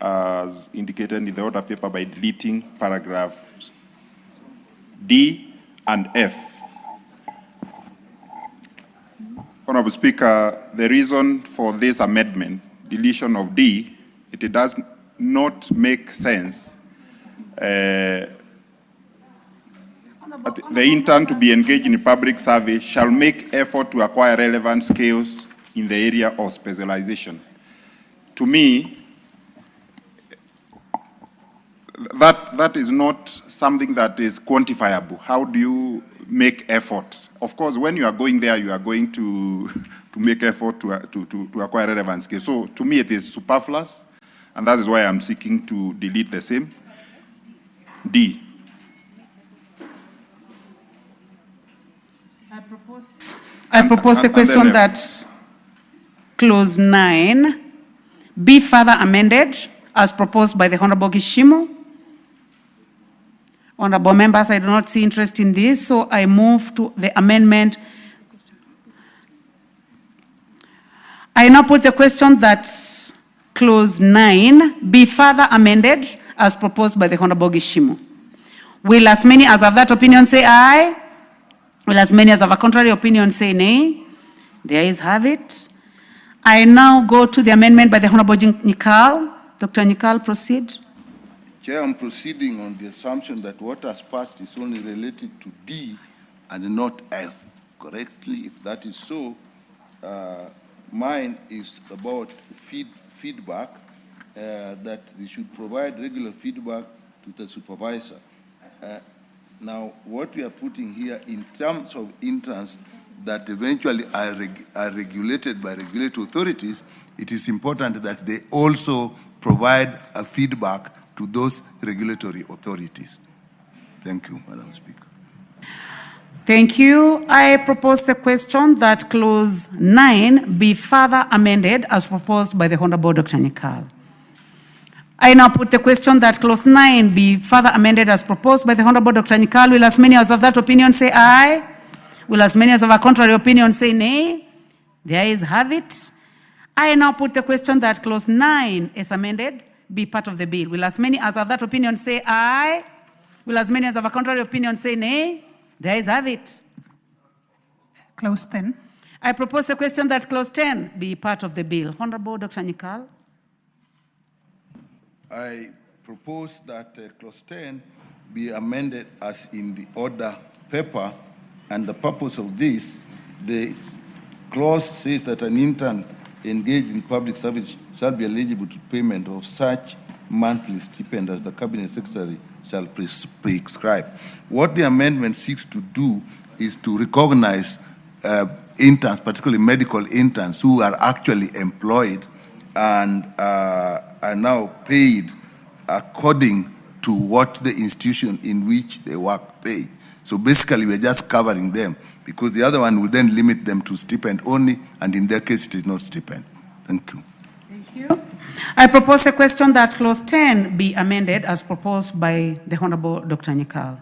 as indicated in the order paper by deleting paragraphs D and F. Honorable Speaker, the reason for this amendment, deletion of D, it does not make sense. The intern to be engaged in public service shall make effort to acquire relevant skills in the area of specialization. To me, that is not something that is quantifiable. How do you make effort? Of course, when you are going there, you are going to make effort to acquire relevant skills. So to me, it is superfluous, and that is why I'm seeking to delete the same. D. I propose the question that clause 9 be further amended as proposed by the Honorable Gishimo. Honorable members, I do not see interest in this, so I move to the amendment. I now put the question that clause 9 be further amended as proposed by the Honorable Gishimo. Will as many as of that opinion say aye? Will as many as of a contrary opinion say nay? The ayes have it. I now go to the amendment by the Honorable Nikal. Dr. Nikal, proceed. Chair, I'm proceeding on the assumption that what has passed is only related to D and not F. Correctly, if that is so, mine is about feedback, that they should provide regular feedback to the supervisor. Now, what we are putting here in terms of interns that eventually are regulated by regulatory authorities, it is important that they also provide a feedback to those regulatory authorities. Thank you, Madam Speaker. Thank you. I propose the question that clause 9 be further amended as proposed by the Honorable Dr. Nikal. I now put the question that clause 9 be further amended as proposed by the Honorable Dr. Nikal. Will as many as of that opinion say aye? Will as many as of a contrary opinion say nay? The ayes have it. I now put the question that clause 9 is amended be part of the bill. Will as many as of that opinion say aye? Will as many as of a contrary opinion say nay? The ayes have it. Clause 10. I propose the question that clause 10 be part of the bill. Honorable Dr. Nikal. I propose that clause 10 be amended as in the order paper, and the purpose of this, the clause says that an intern engaged in public service shall be eligible to payment of such monthly stipend as the cabinet secretary shall prescribe. What the amendment seeks to do is to recognize interns, particularly medical interns, who are actually employed and are now paid according to what the institution in which they work pay. So basically, we're just covering them, because the other one will then limit them to stipend only, and in their case, it is not stipend. Thank you. Thank you. I propose a question that clause 10 be amended as proposed by the Honorable Dr. Nyikal.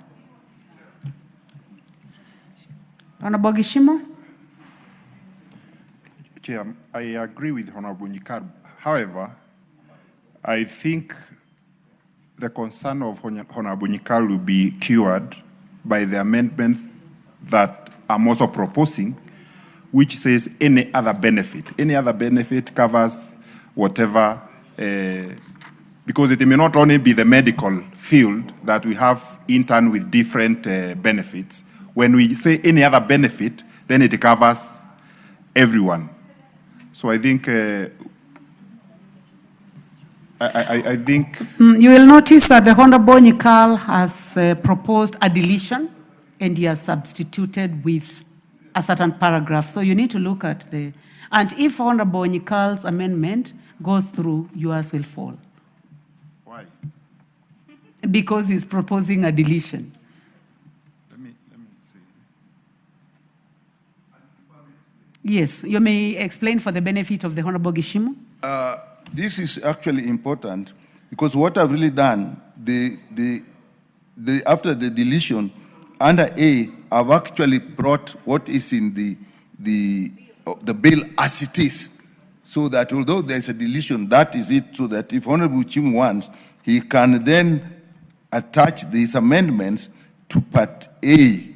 Honorable Gishimo? Chair, I agree with Honorable Nyikal. However, I think the concern of Honorable Nyikal will be cured by the amendment that I'm also proposing, which says any other benefit. Any other benefit covers whatever, because it may not only be the medical field that we have intern with different benefits. When we say any other benefit, then it covers everyone. So I think I think You will notice that the Honorable Nyikal has proposed a deletion, and he has substituted with a certain paragraph. So you need to look at the, and if Honorable Nyikal's amendment goes through, yours will fall. Why? Because he's proposing a deletion. Let me see. Yes, you may explain for the benefit of the Honorable Gishimo. This is actually important, because what I've really done, after the deletion, under A, I've actually brought what is in the bill as it is, so that although there's a deletion, that is it, so that if Honorable Chim wants, he can then attach these amendments to Part A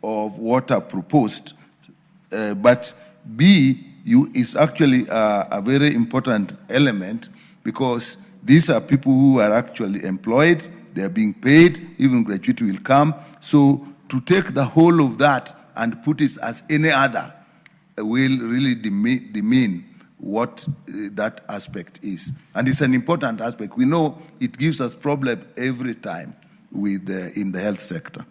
of what I proposed. But B is actually a very important element, because these are people who are actually employed, they are being paid, even gratuity will come. So to take the whole of that and put it as any other will really demean what that aspect is. And it's an important aspect. We know it gives us problem every time with in the health sector.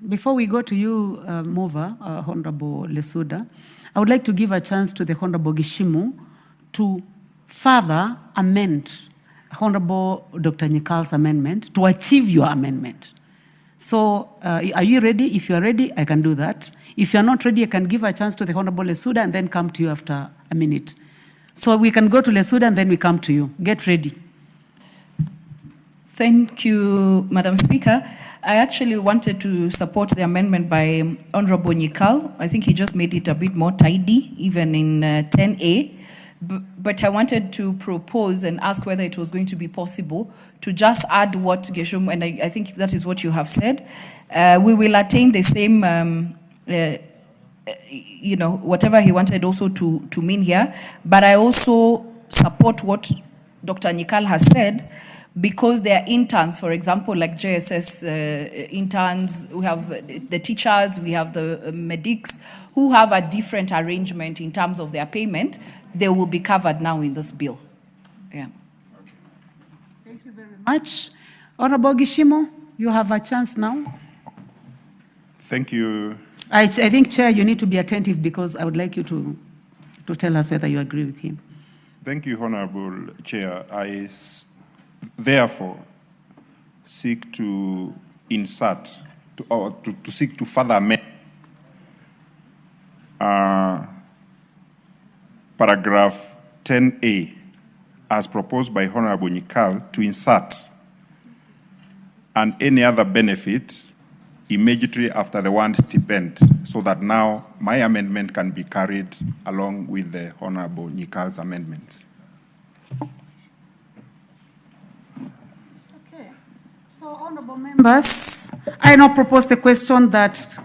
Before we go to you, Mova, Honorable Lesuda, I would like to give a chance to the Honorable Gishimo to further amend Honorable Dr. Nyikal's amendment to achieve your amendment. So are you ready? If you are ready, I can do that. If you are not ready, I can give a chance to the Honorable Lesuda and then come to you after a minute. So we can go to Lesuda and then we come to you. Get ready. Thank you, Madam Speaker. I actually wanted to support the amendment by Honorable Nyikal. I think he just made it a bit more tidy, even in 10A. But I wanted to propose and ask whether it was going to be possible to just add what Geshom, and I think that is what you have said. We will attain the same, whatever he wanted also to mean here. But I also support what Dr. Nyikal has said, because there are interns, for example, like JSS interns, we have the teachers, we have the medics, who have a different arrangement in terms of their payment. They will be covered now in this bill. Yeah. Thank you very much. Honorable Gishimo, you have a chance now. Thank you. I think, Chair, you need to be attentive, because I would like you to tell us whether you agree with him. Thank you, Honorable Chair. I therefore seek to insert, to seek to further amend paragraph 10A as proposed by Honorable Nyikal, to insert and any other benefit immediately after the word stipend, so that now my amendment can be carried along with the Honorable Nyikal's amendment. Okay. So, honorable members, I now propose the question that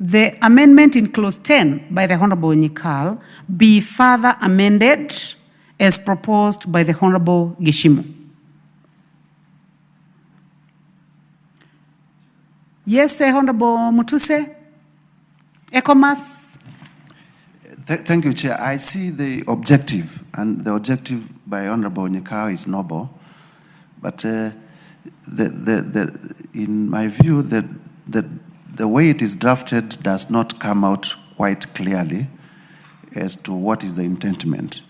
the amendment in clause 10 by the Honorable Nyikal be further amended as proposed by the Honorable Gishimu. Yes, Honorable Mutuse. ECOMAS. Thank you, Chair. I see the objective, and the objective by Honorable Nyikal is noble, but in my view, the way it is drafted does not come out quite clearly as to what is the intentment.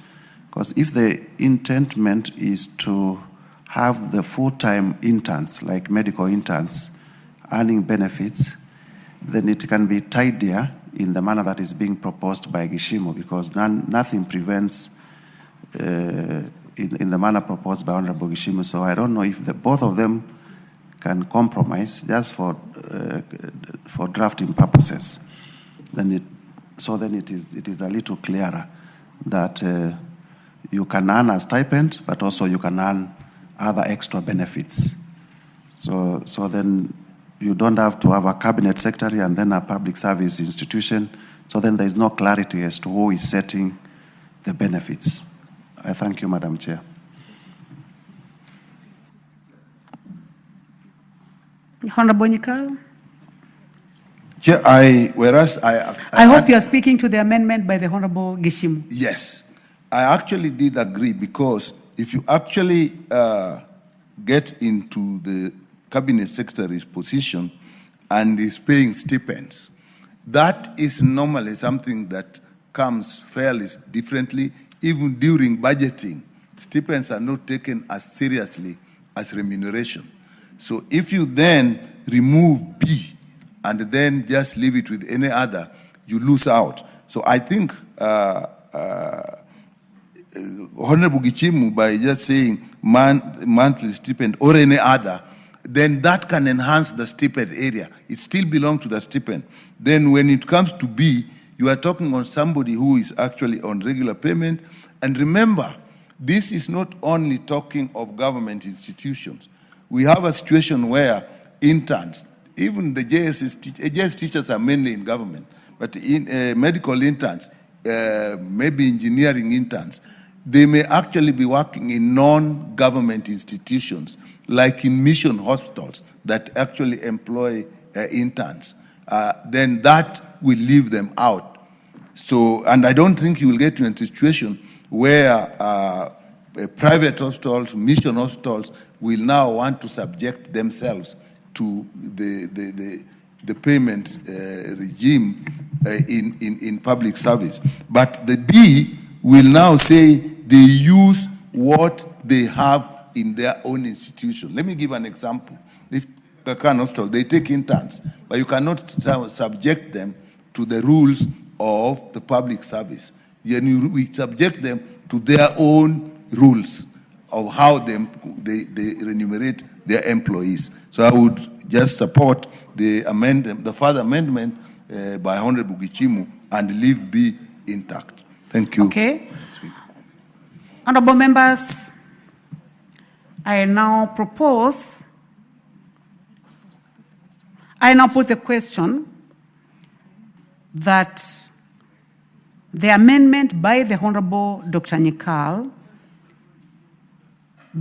Because if the intentment is to have the full-time interns, like medical interns, earning benefits, then it can be tidier in the manner that is being proposed by Gishimu, because nothing prevents in the manner proposed by Honorable Gishimu. So I don't know if both of them can compromise just for drafting purposes. Then it is a little clearer that you can earn a stipend, but also you can earn other extra benefits. So then you don't have to have a cabinet secretary and then a public service institution. So then there is no clarity as to who is setting the benefits. I thank you, Madam Chair. Honorable Nyikal. Chair, I hope you are speaking to the amendment by the Honorable Gishimu. Yes, I actually did agree, because if you actually get into the cabinet secretary's position and is paying stipends, that is normally something that comes fairly differently. Even during budgeting, stipends are not taken as seriously as remuneration. So if you then remove B and then just leave it with any other, you lose out. So I think Honorable Gishimu, by just saying monthly stipend or any other, then that can enhance the stipend area. It still belongs to the stipend. Then when it comes to B, you are talking on somebody who is actually on regular payment. And remember, this is not only talking of government institutions. We have a situation where interns, even the JS teachers are mainly in government, but in medical interns, maybe engineering interns, they may actually be working in non-government institutions, like in mission hospitals that actually employ interns. Then that will leave them out. So, and I don't think you will get to a situation where private hospitals, mission hospitals will now want to subject themselves to the payment regime in public service. But the D will now say they use what they have in their own institution. Let me give an example. If Kakan Hospital, they take interns, but you cannot subject them to the rules of the public service. We subject them to their own rules of how they remunerate their employees. So I would just support the amendment, the further amendment by Honorable Gishimu, and leave B intact. Thank you. Okay. Honorable members, I now put the question that the amendment by the Honorable Dr. Nyikal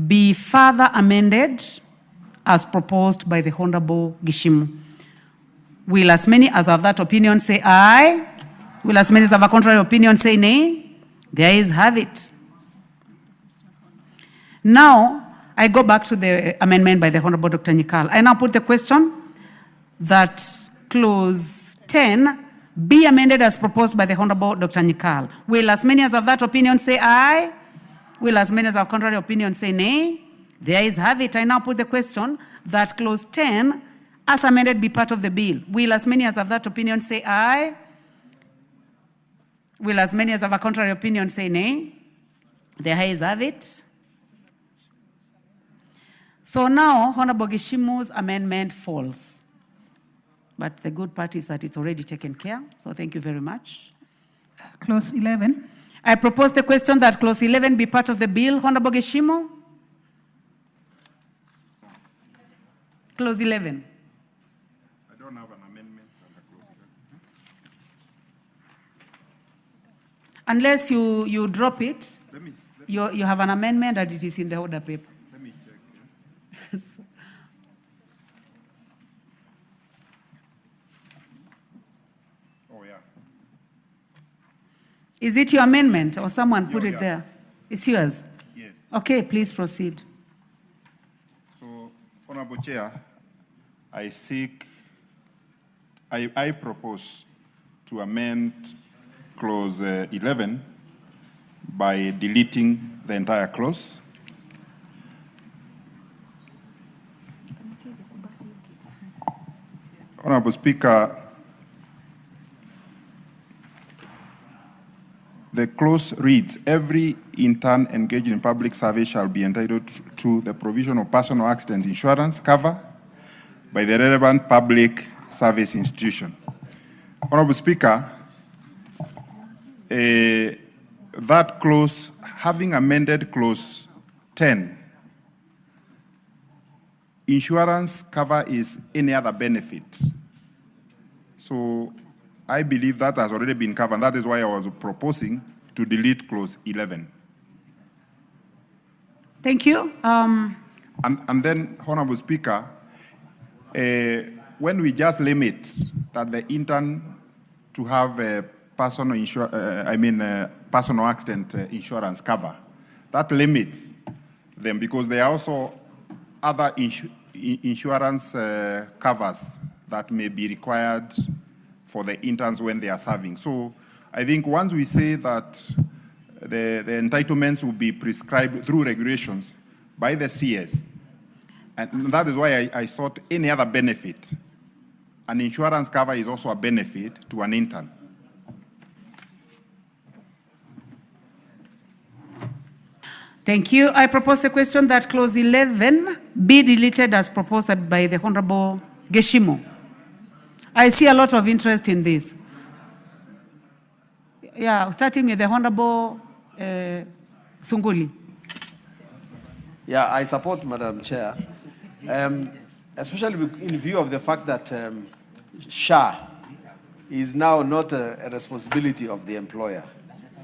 be further amended as proposed by the Honorable Gishimu. Will as many as have that opinion say aye? Will as many as have a contrary opinion say nay? The ayes have it. Now, I go back to the amendment by the Honorable Dr. Nyikal. I now put the question that clause 10 be amended as proposed by the Honorable Dr. Nyikal. Will as many as have that opinion say aye? Will as many as have contrary opinion say nay? The ayes have it. I now put the question that clause 10 as amended be part of the bill. Will as many as have that opinion say aye? Will as many as have a contrary opinion say nay? The ayes have it. So now, Honorable Gishimu's amendment falls. But the good part is that it's already taken care. So thank you very much. Clause 11. I propose the question that clause 11 be part of the bill. Honorable Gishimu. Clause 11. I don't have an amendment under clause Unless you drop it, you have an amendment and it is in the order paper. Let me check. Oh, yeah. Is it your amendment or someone put Yeah, it yeah. there? It's yours? Yes. Okay, please proceed. So, Honorable Chair, I propose to amend clause 11 by deleting the entire clause. Honorable Speaker, the clause reads, every intern engaged in public service shall be entitled to the provision of personal accident insurance cover by the relevant public service institution. Honorable Speaker, that clause, having amended clause 10, insurance cover is any other benefit. So I believe that has already been covered. That is why I was proposing to delete clause 11. Thank you. And then, Honorable Speaker, when we just limit that the intern to have a personal personal accident insurance cover, that limits them because there are also other insurance covers that may be required for the interns when they are serving. So I think once we say that the entitlements will be prescribed through regulations by the CS, and that is why I thought any other benefit, an insurance cover is also a benefit to an intern. Thank you. I propose the question that clause 11 be deleted as proposed by the Honorable Geshimo. I see a lot of interest in this. Yeah, starting with the Honorable Sunguli. Yeah, I support Madam Chair, especially in view of the fact that SHA is now not a responsibility of the employer.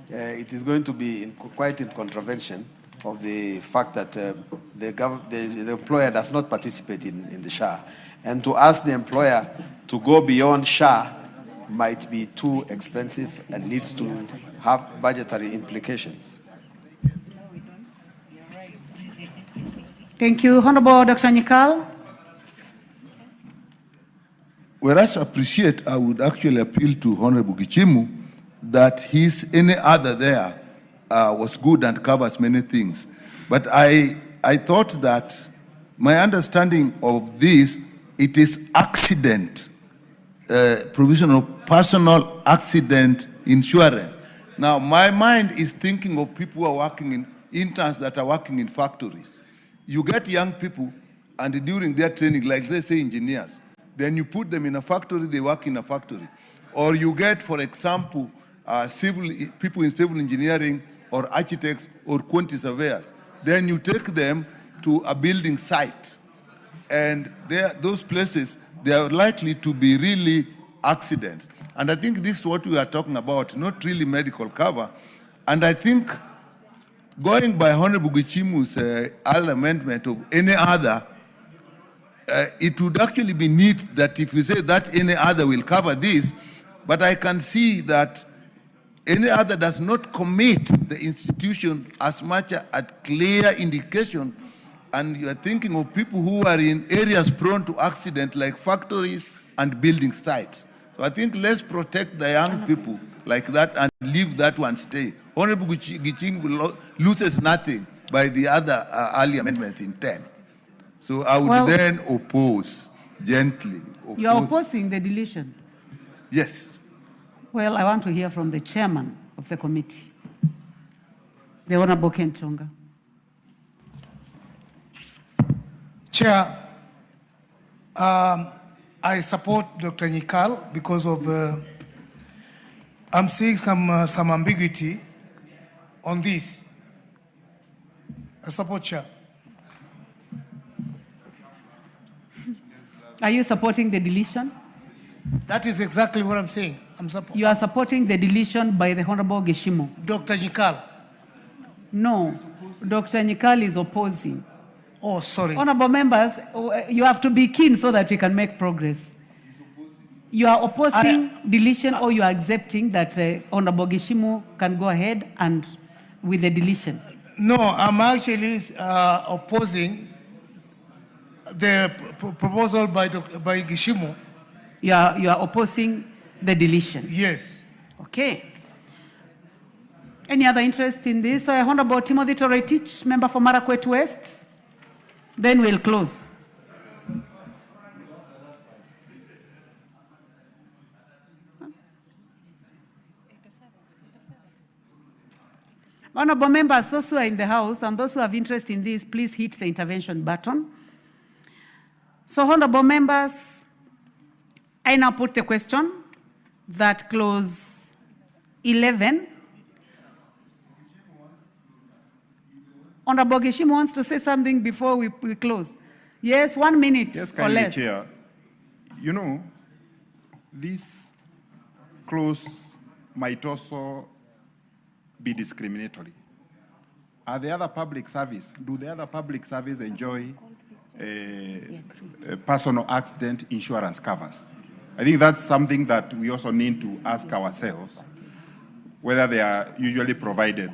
It is going to be quite in contravention of the fact that the employer does not participate in the SHA. And to ask the employer to go beyond SHA might be too expensive and needs to have budgetary implications. Thank you. Honorable Dr. Nyikal. Whereas I would actually appeal to Honorable Gichimu that his any other there was good and covers many things. But I thought that my understanding of this, it is accident, provision of personal accident insurance. Now, my mind is thinking of people who are working in interns that are working in factories. You get young people, and during their training, like let's say engineers, then you put them in a factory, they work in a factory. Or you get, for example, people in civil engineering or architects or quantity surveyors. Then you take them to a building site. And those places, they are likely to be really accidents. And I think this is what we are talking about, not really medical cover. And I think going by Honorable Gichimu's other amendment of any other, it would actually be neat that if you say that any other will cover this, but I can see that any other does not commit the institution as much a clear indication, and you are thinking of people who are in areas prone to accident like factories and building sites. So I think let's protect the young people like that and leave that one stay. Honorable Giching loses nothing by the other early amendments in 10. So I would then oppose, gently. You are opposing the deletion? Yes. Well, I want to hear from the chairman of the committee, the Honorable Ken Chonga. Chair, I support Dr. Nyikal because of I'm seeing some ambiguity on this. I support Chair. Are you supporting the deletion? That is exactly what I'm saying. You are supporting the deletion by the Honorable Geshimo. Dr. Nyikal. No, Dr. Nyikal is opposing. Oh, sorry. Honorable members, you have to be keen so that we can make progress. You are opposing deletion or you are accepting that Honorable Geshimo can go ahead and with the deletion? No, I'm actually opposing the proposal by Geshimo. You are opposing the deletion? Yes. Okay. Any other interest in this? Honorable Timothy Toroitich, member for Marakwet West. Then we'll close. Honorable members, those who are in the House and those who have interest in this, please hit the intervention button. So, honorable members, I now put the question that clause 11. Honorable Geshimo wants to say something before we close. Yes, 1 minute or less. Chair. You know, this clause might also be discriminatory. Are the other public service, do the other public service enjoy personal accident insurance covers? I think that's something that we also need to ask ourselves, whether they are usually provided.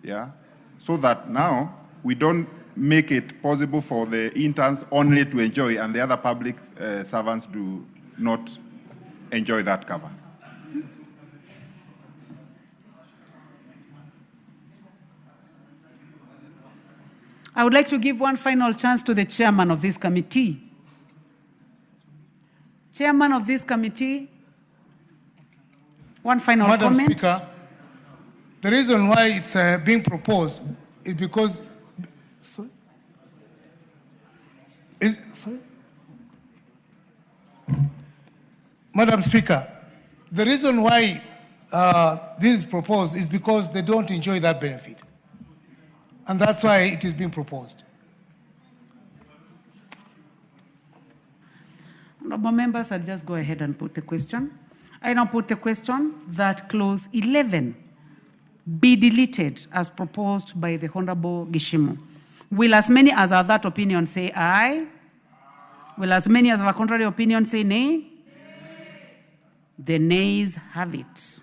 Yeah? So that now we don't make it possible for the interns only to enjoy and the other public servants do not enjoy that cover. I would like to give one final chance to the chairman of this committee. Chairman of this committee, one final comment. Madam Speaker, the reason why it's being proposed is because, Madam Speaker, the reason why this is proposed is because they don't enjoy that benefit. And that's why it is being proposed. Honorable members, I'll just go ahead and put the question. I now put the question that clause 11 be deleted as proposed by the Honorable Geshimo. Will as many as are that opinion say aye? Will as many as have a contrary opinion say nay? The nays have it.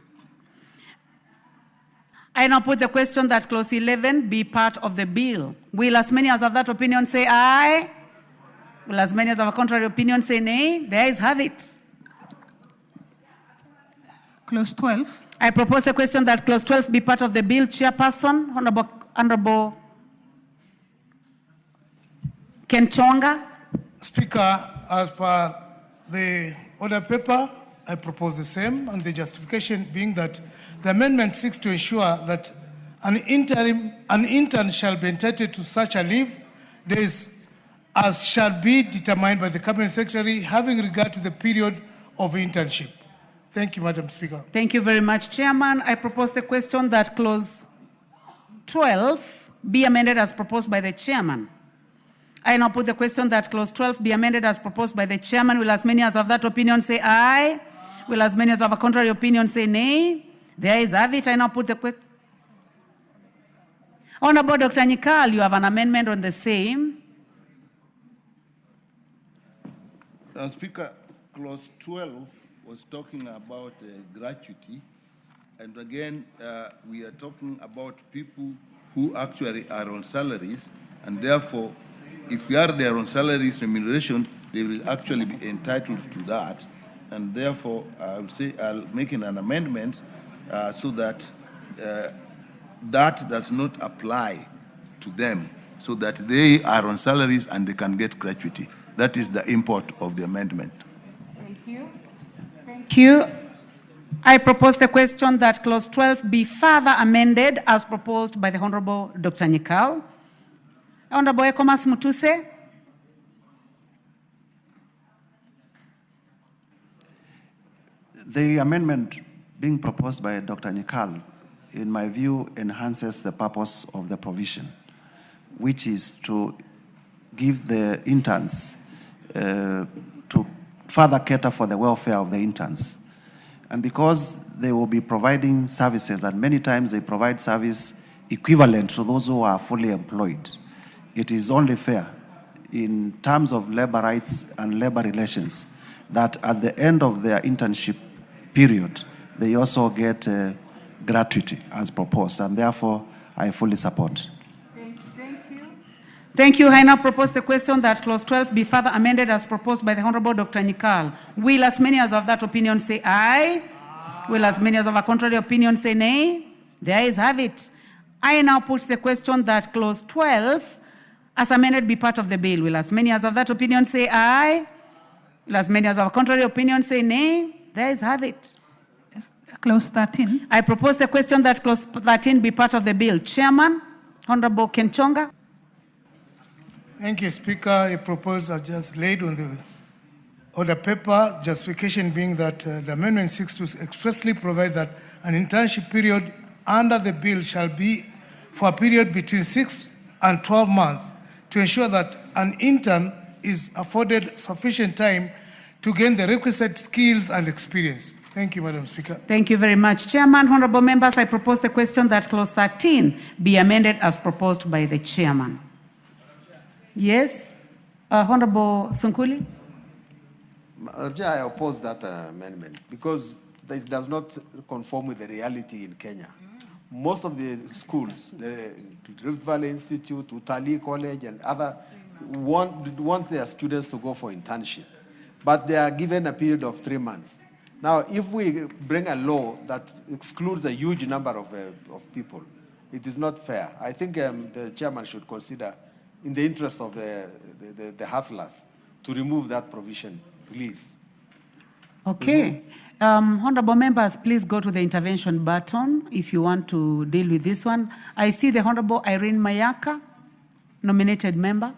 I now put the question that clause 11 be part of the bill. Will as many as have that opinion say aye? Will as many as have a contrary opinion say nay? The ayes have it. Clause 12. I propose the question that clause 12 be part of the bill. Chairperson, Honorable Kentonga. Speaker, as per the order paper, I propose the same, and the justification being that the amendment seeks to ensure that an intern shall be entitled to such a leave days as shall be determined by the Cabinet Secretary, having regard to the period of internship. Thank you, Madam Speaker. Thank you very much, Chairman. I propose the question that clause 12 be amended as proposed by the Chairman. I now put the question that clause 12 be amended as proposed by the Chairman. Will as many as have that opinion say aye? Will as many as have a contrary opinion say nay? The ayes have it. I now put the question. Honorable Dr. Nyikal, you have an amendment on the same. Speaker, clause 12 was talking about gratuity. And again, we are talking about people who actually are on salaries. And therefore, if we are there on salaries remuneration, they will actually be entitled to that. And therefore, I would say I'll make an amendment so that that does not apply to them, so that they are on salaries and they can get gratuity. That is the import of the amendment. Thank you. Thank you. I propose the question that clause 12 be further amended as proposed by the Honorable Dr. Nyikal. Honorable Ekomas Mutuse. The amendment being proposed by Dr. Nyikal, in my view, enhances the purpose of the provision, which is to give the interns to further cater for the welfare of the interns. And because they will be providing services, and many times they provide service equivalent to those who are fully employed, it is only fair in terms of labor rights and labor relations that at the end of their internship period, they also get gratuity as proposed, and therefore I fully support. Thank you. I now propose the question that clause 12 be further amended as proposed by the Honorable Dr. Nyikal. Will as many as of that opinion say aye? Will as many as of a contrary opinion say nay? The ayes have it. I now put the question that clause 12 as amended be part of the bill. Will as many as of that opinion say aye? Will as many as of a contrary opinion say nay? The ayes have it. Clause 13. I propose the question that clause 13 be part of the bill. Chairman, Honorable Kenchonga. Thank you, Speaker. A proposal just laid on the order paper, justification being that the amendment seeks to expressly provide that an internship period under the bill shall be for a period between 6 and 12 months to ensure that an intern is afforded sufficient time to gain the requisite skills and experience. Thank you, Madam Speaker. Thank you very much. Chairman, honorable members, I propose the question that clause 13 be amended as proposed by the chairman. Yes, Honorable Sunkuli. Madam Chair, I oppose that amendment because it does not conform with the reality in Kenya. Most of the schools, the Rift Valley Institute, Utali College, and other want their students to go for internship, but they are given a period of 3 months. Now, if we bring a law that excludes a huge number of people, it is not fair. I think the chairman should consider, in the interest of the hustlers, to remove that provision, please. Okay. Honorable members, please go to the intervention button if you want to deal with this one. I see the Honorable Irene Mayaka, nominated member.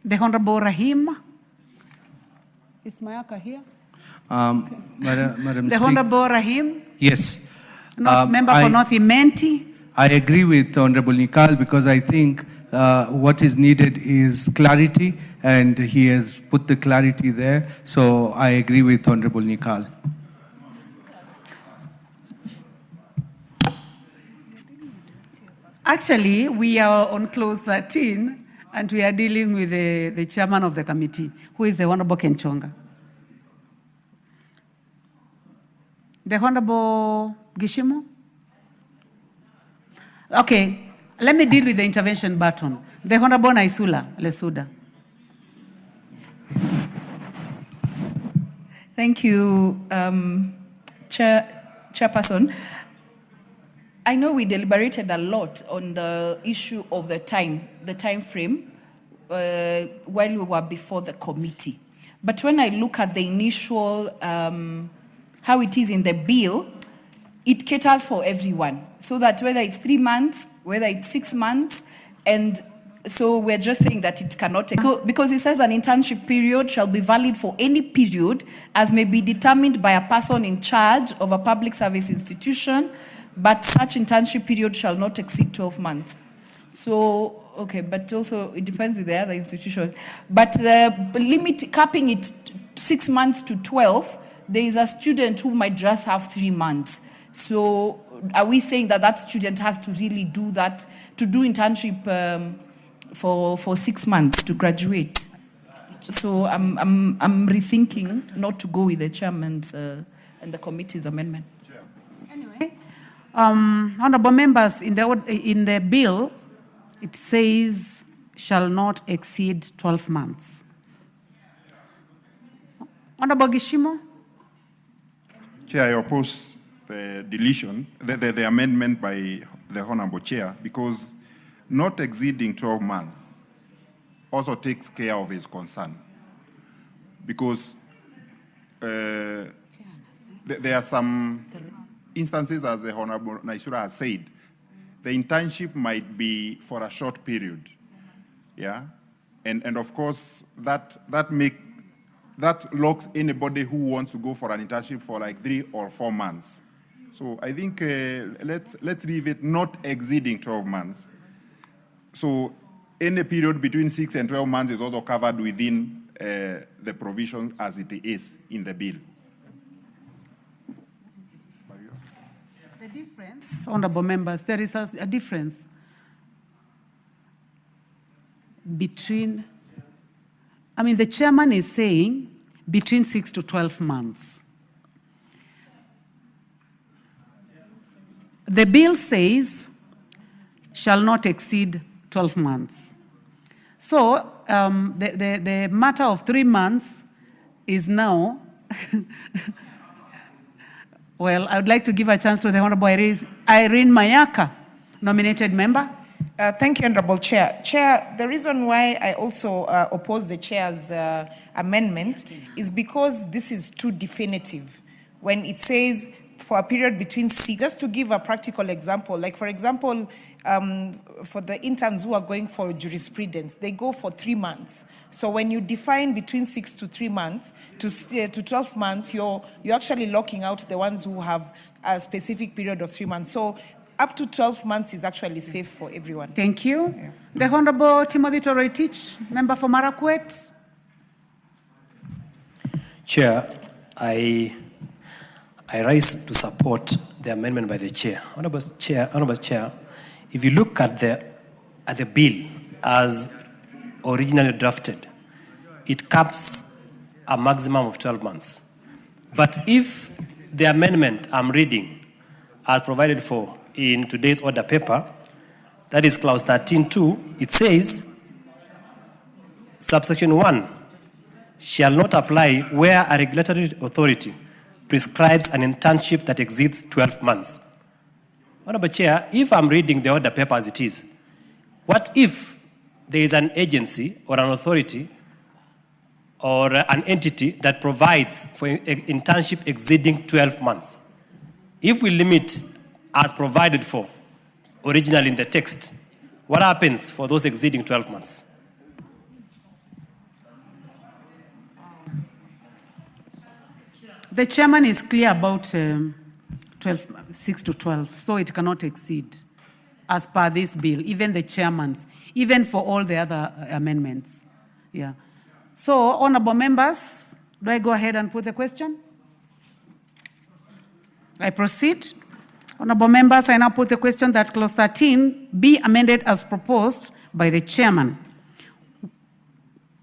The Honorable Rahim. Is Mayaka here? Madam the Speaker. Honorable Rahim. Yes. Member for North Imenti. I agree with Honorable Nyikal because I think what is needed is clarity, and he has put the clarity there. So I agree with Honorable Nyikal. Actually, we are on clause 13, and we are dealing with the chairman of the committee, who is the Honorable Kenchonga. The Honorable Gishimu? Okay, let me deal with the intervention button. The Honorable Naisula Lesuda. Thank you, Chairperson. I know we deliberated a lot on the issue of the time frame, while we were before the committee. But when I look at the initial, how it is in the bill, it caters for everyone. So that whether it's 3 months, whether it's 6 months, and so we're just saying that it cannot, because it says an internship period shall be valid for any period as may be determined by a person in charge of a public service institution, but such internship period shall not exceed 12 months. So, okay, but also it depends with the other institution. But the limit, capping it 6 months to 12, there is a student who might just have 3 months. So are we saying that that student has to really do that, to do internship for 6 months to graduate? So I'm rethinking not to go with the chairman's and the committee's amendment. Anyway, honorable members, in the bill, it says shall not exceed 12 months. Honorable Gishimo? Chair, I oppose the deletion, the amendment by the Honorable Chair, because not exceeding 12 months also takes care of his concern. Because there are some instances, as the Honorable Naisura has said, the internship might be for a short period, yeah? And of course, that locks anybody who wants to go for an internship for like 3 or 4 months. So I think let's leave it not exceeding 12 months. So any period between 6 and 12 months is also covered within the provision as it is in the bill. minutes, honorable members. There is a difference between, the chairman is saying between 6 to 12 months. The bill says shall not exceed 12 months. So the matter of 3 months is now, well, I would like to give a chance to the Honorable Irene Mayaka, nominated member. Thank you, Honorable Chair. Chair, the reason why I also oppose the Chair's amendment is because this is too definitive. When it says for a period between 6, just to give a practical example, like for example, for the interns who are going for jurisprudence, they go for 3 months. So when you define between 6 to 3 months to 12 months, you're actually locking out the ones who have a specific period of 3 months. So up to 12 months is actually safe for everyone. Thank you. Yeah. The Honorable Timothy Toroitich, member for Marakwet. Chair, I rise to support the amendment by the Chair. Honorable Chair, if you look at the bill as originally drafted, it caps a maximum of 12 months. But if the amendment I'm reading as provided for in today's order paper, that is clause 13.2, it says, subsection 1 shall not apply where a regulatory authority prescribes an internship that exceeds 12 months. Honorable Chair, if I'm reading the order paper as it is, what if there is an agency or an authority or an entity that provides for an internship exceeding 12 months? If we limit as provided for originally in the text, what happens for those exceeding 12 months? The chairman is clear about 6 to 12, so it cannot exceed as per this bill, even the chairman's, even for all the other amendments. Yeah. So, honorable members, do I go ahead and put the question? I proceed. Honorable members, I now put the question that clause 13 be amended as proposed by the chairman.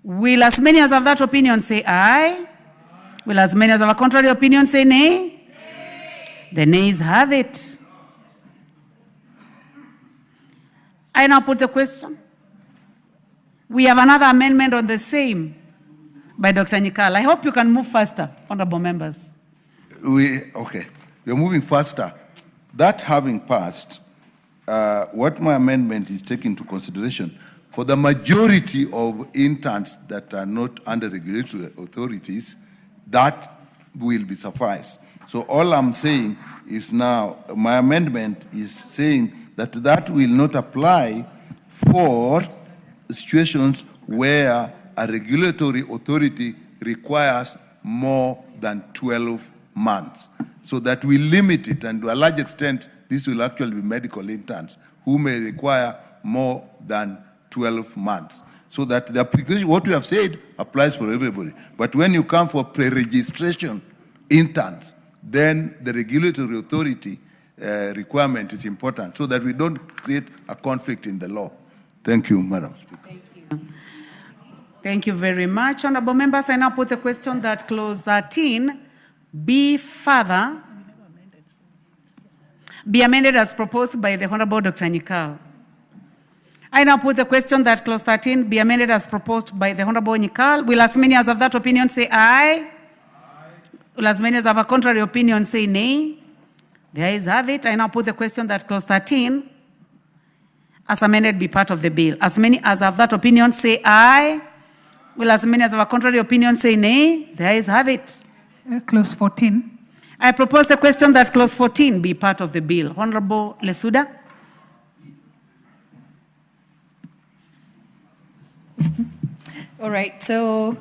Will as many as have that opinion say aye? Will as many as have a contrary opinion say nay? The nays have it. I now put the question. We have another amendment on the same by Dr. Nyikal. I hope you can move faster, honorable members. Okay, we're moving faster. That having passed, what my amendment is taking into consideration, for the majority of interns that are not under regulatory authorities, that will be suffice. So all I'm saying is now, my amendment is saying that that will not apply for situations where a regulatory authority requires more than 12 months. So that we limit it, and to a large extent, this will actually be medical interns who may require more than 12 months. So that the application, what we have said, applies for everybody. But when you come for pre-registration interns, then the regulatory authority requirement is important so that we don't create a conflict in the law. Thank you, Madam Speaker. Thank you. Thank you very much. Honorable members, I now put the question that clause 13 be amended as proposed by the Honorable Dr. Nyikal. I now put the question that clause 13 be amended as proposed by the Honorable Nyikal. Will as many as have that opinion say aye? Will as many as have a contrary opinion say nay? The ayes have it. I now put the question that clause 13 as amended be part of the bill. As many as have that opinion say aye. Will as many as have a contrary opinion say nay? The ayes have it. Clause 14. I propose the question that clause 14 be part of the bill. Honorable Lesuda. All right, so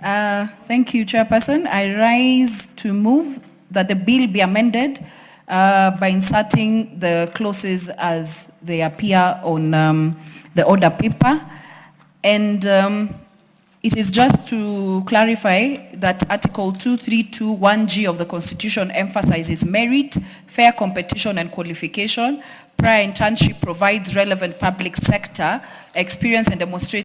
thank you, Chairperson. I rise to move that the bill be amended by inserting the clauses as they appear on the order paper. And It is just to clarify that Article 2321G of the Constitution emphasizes merit, fair competition and qualification. Prior internship provides relevant public sector experience and demonstrates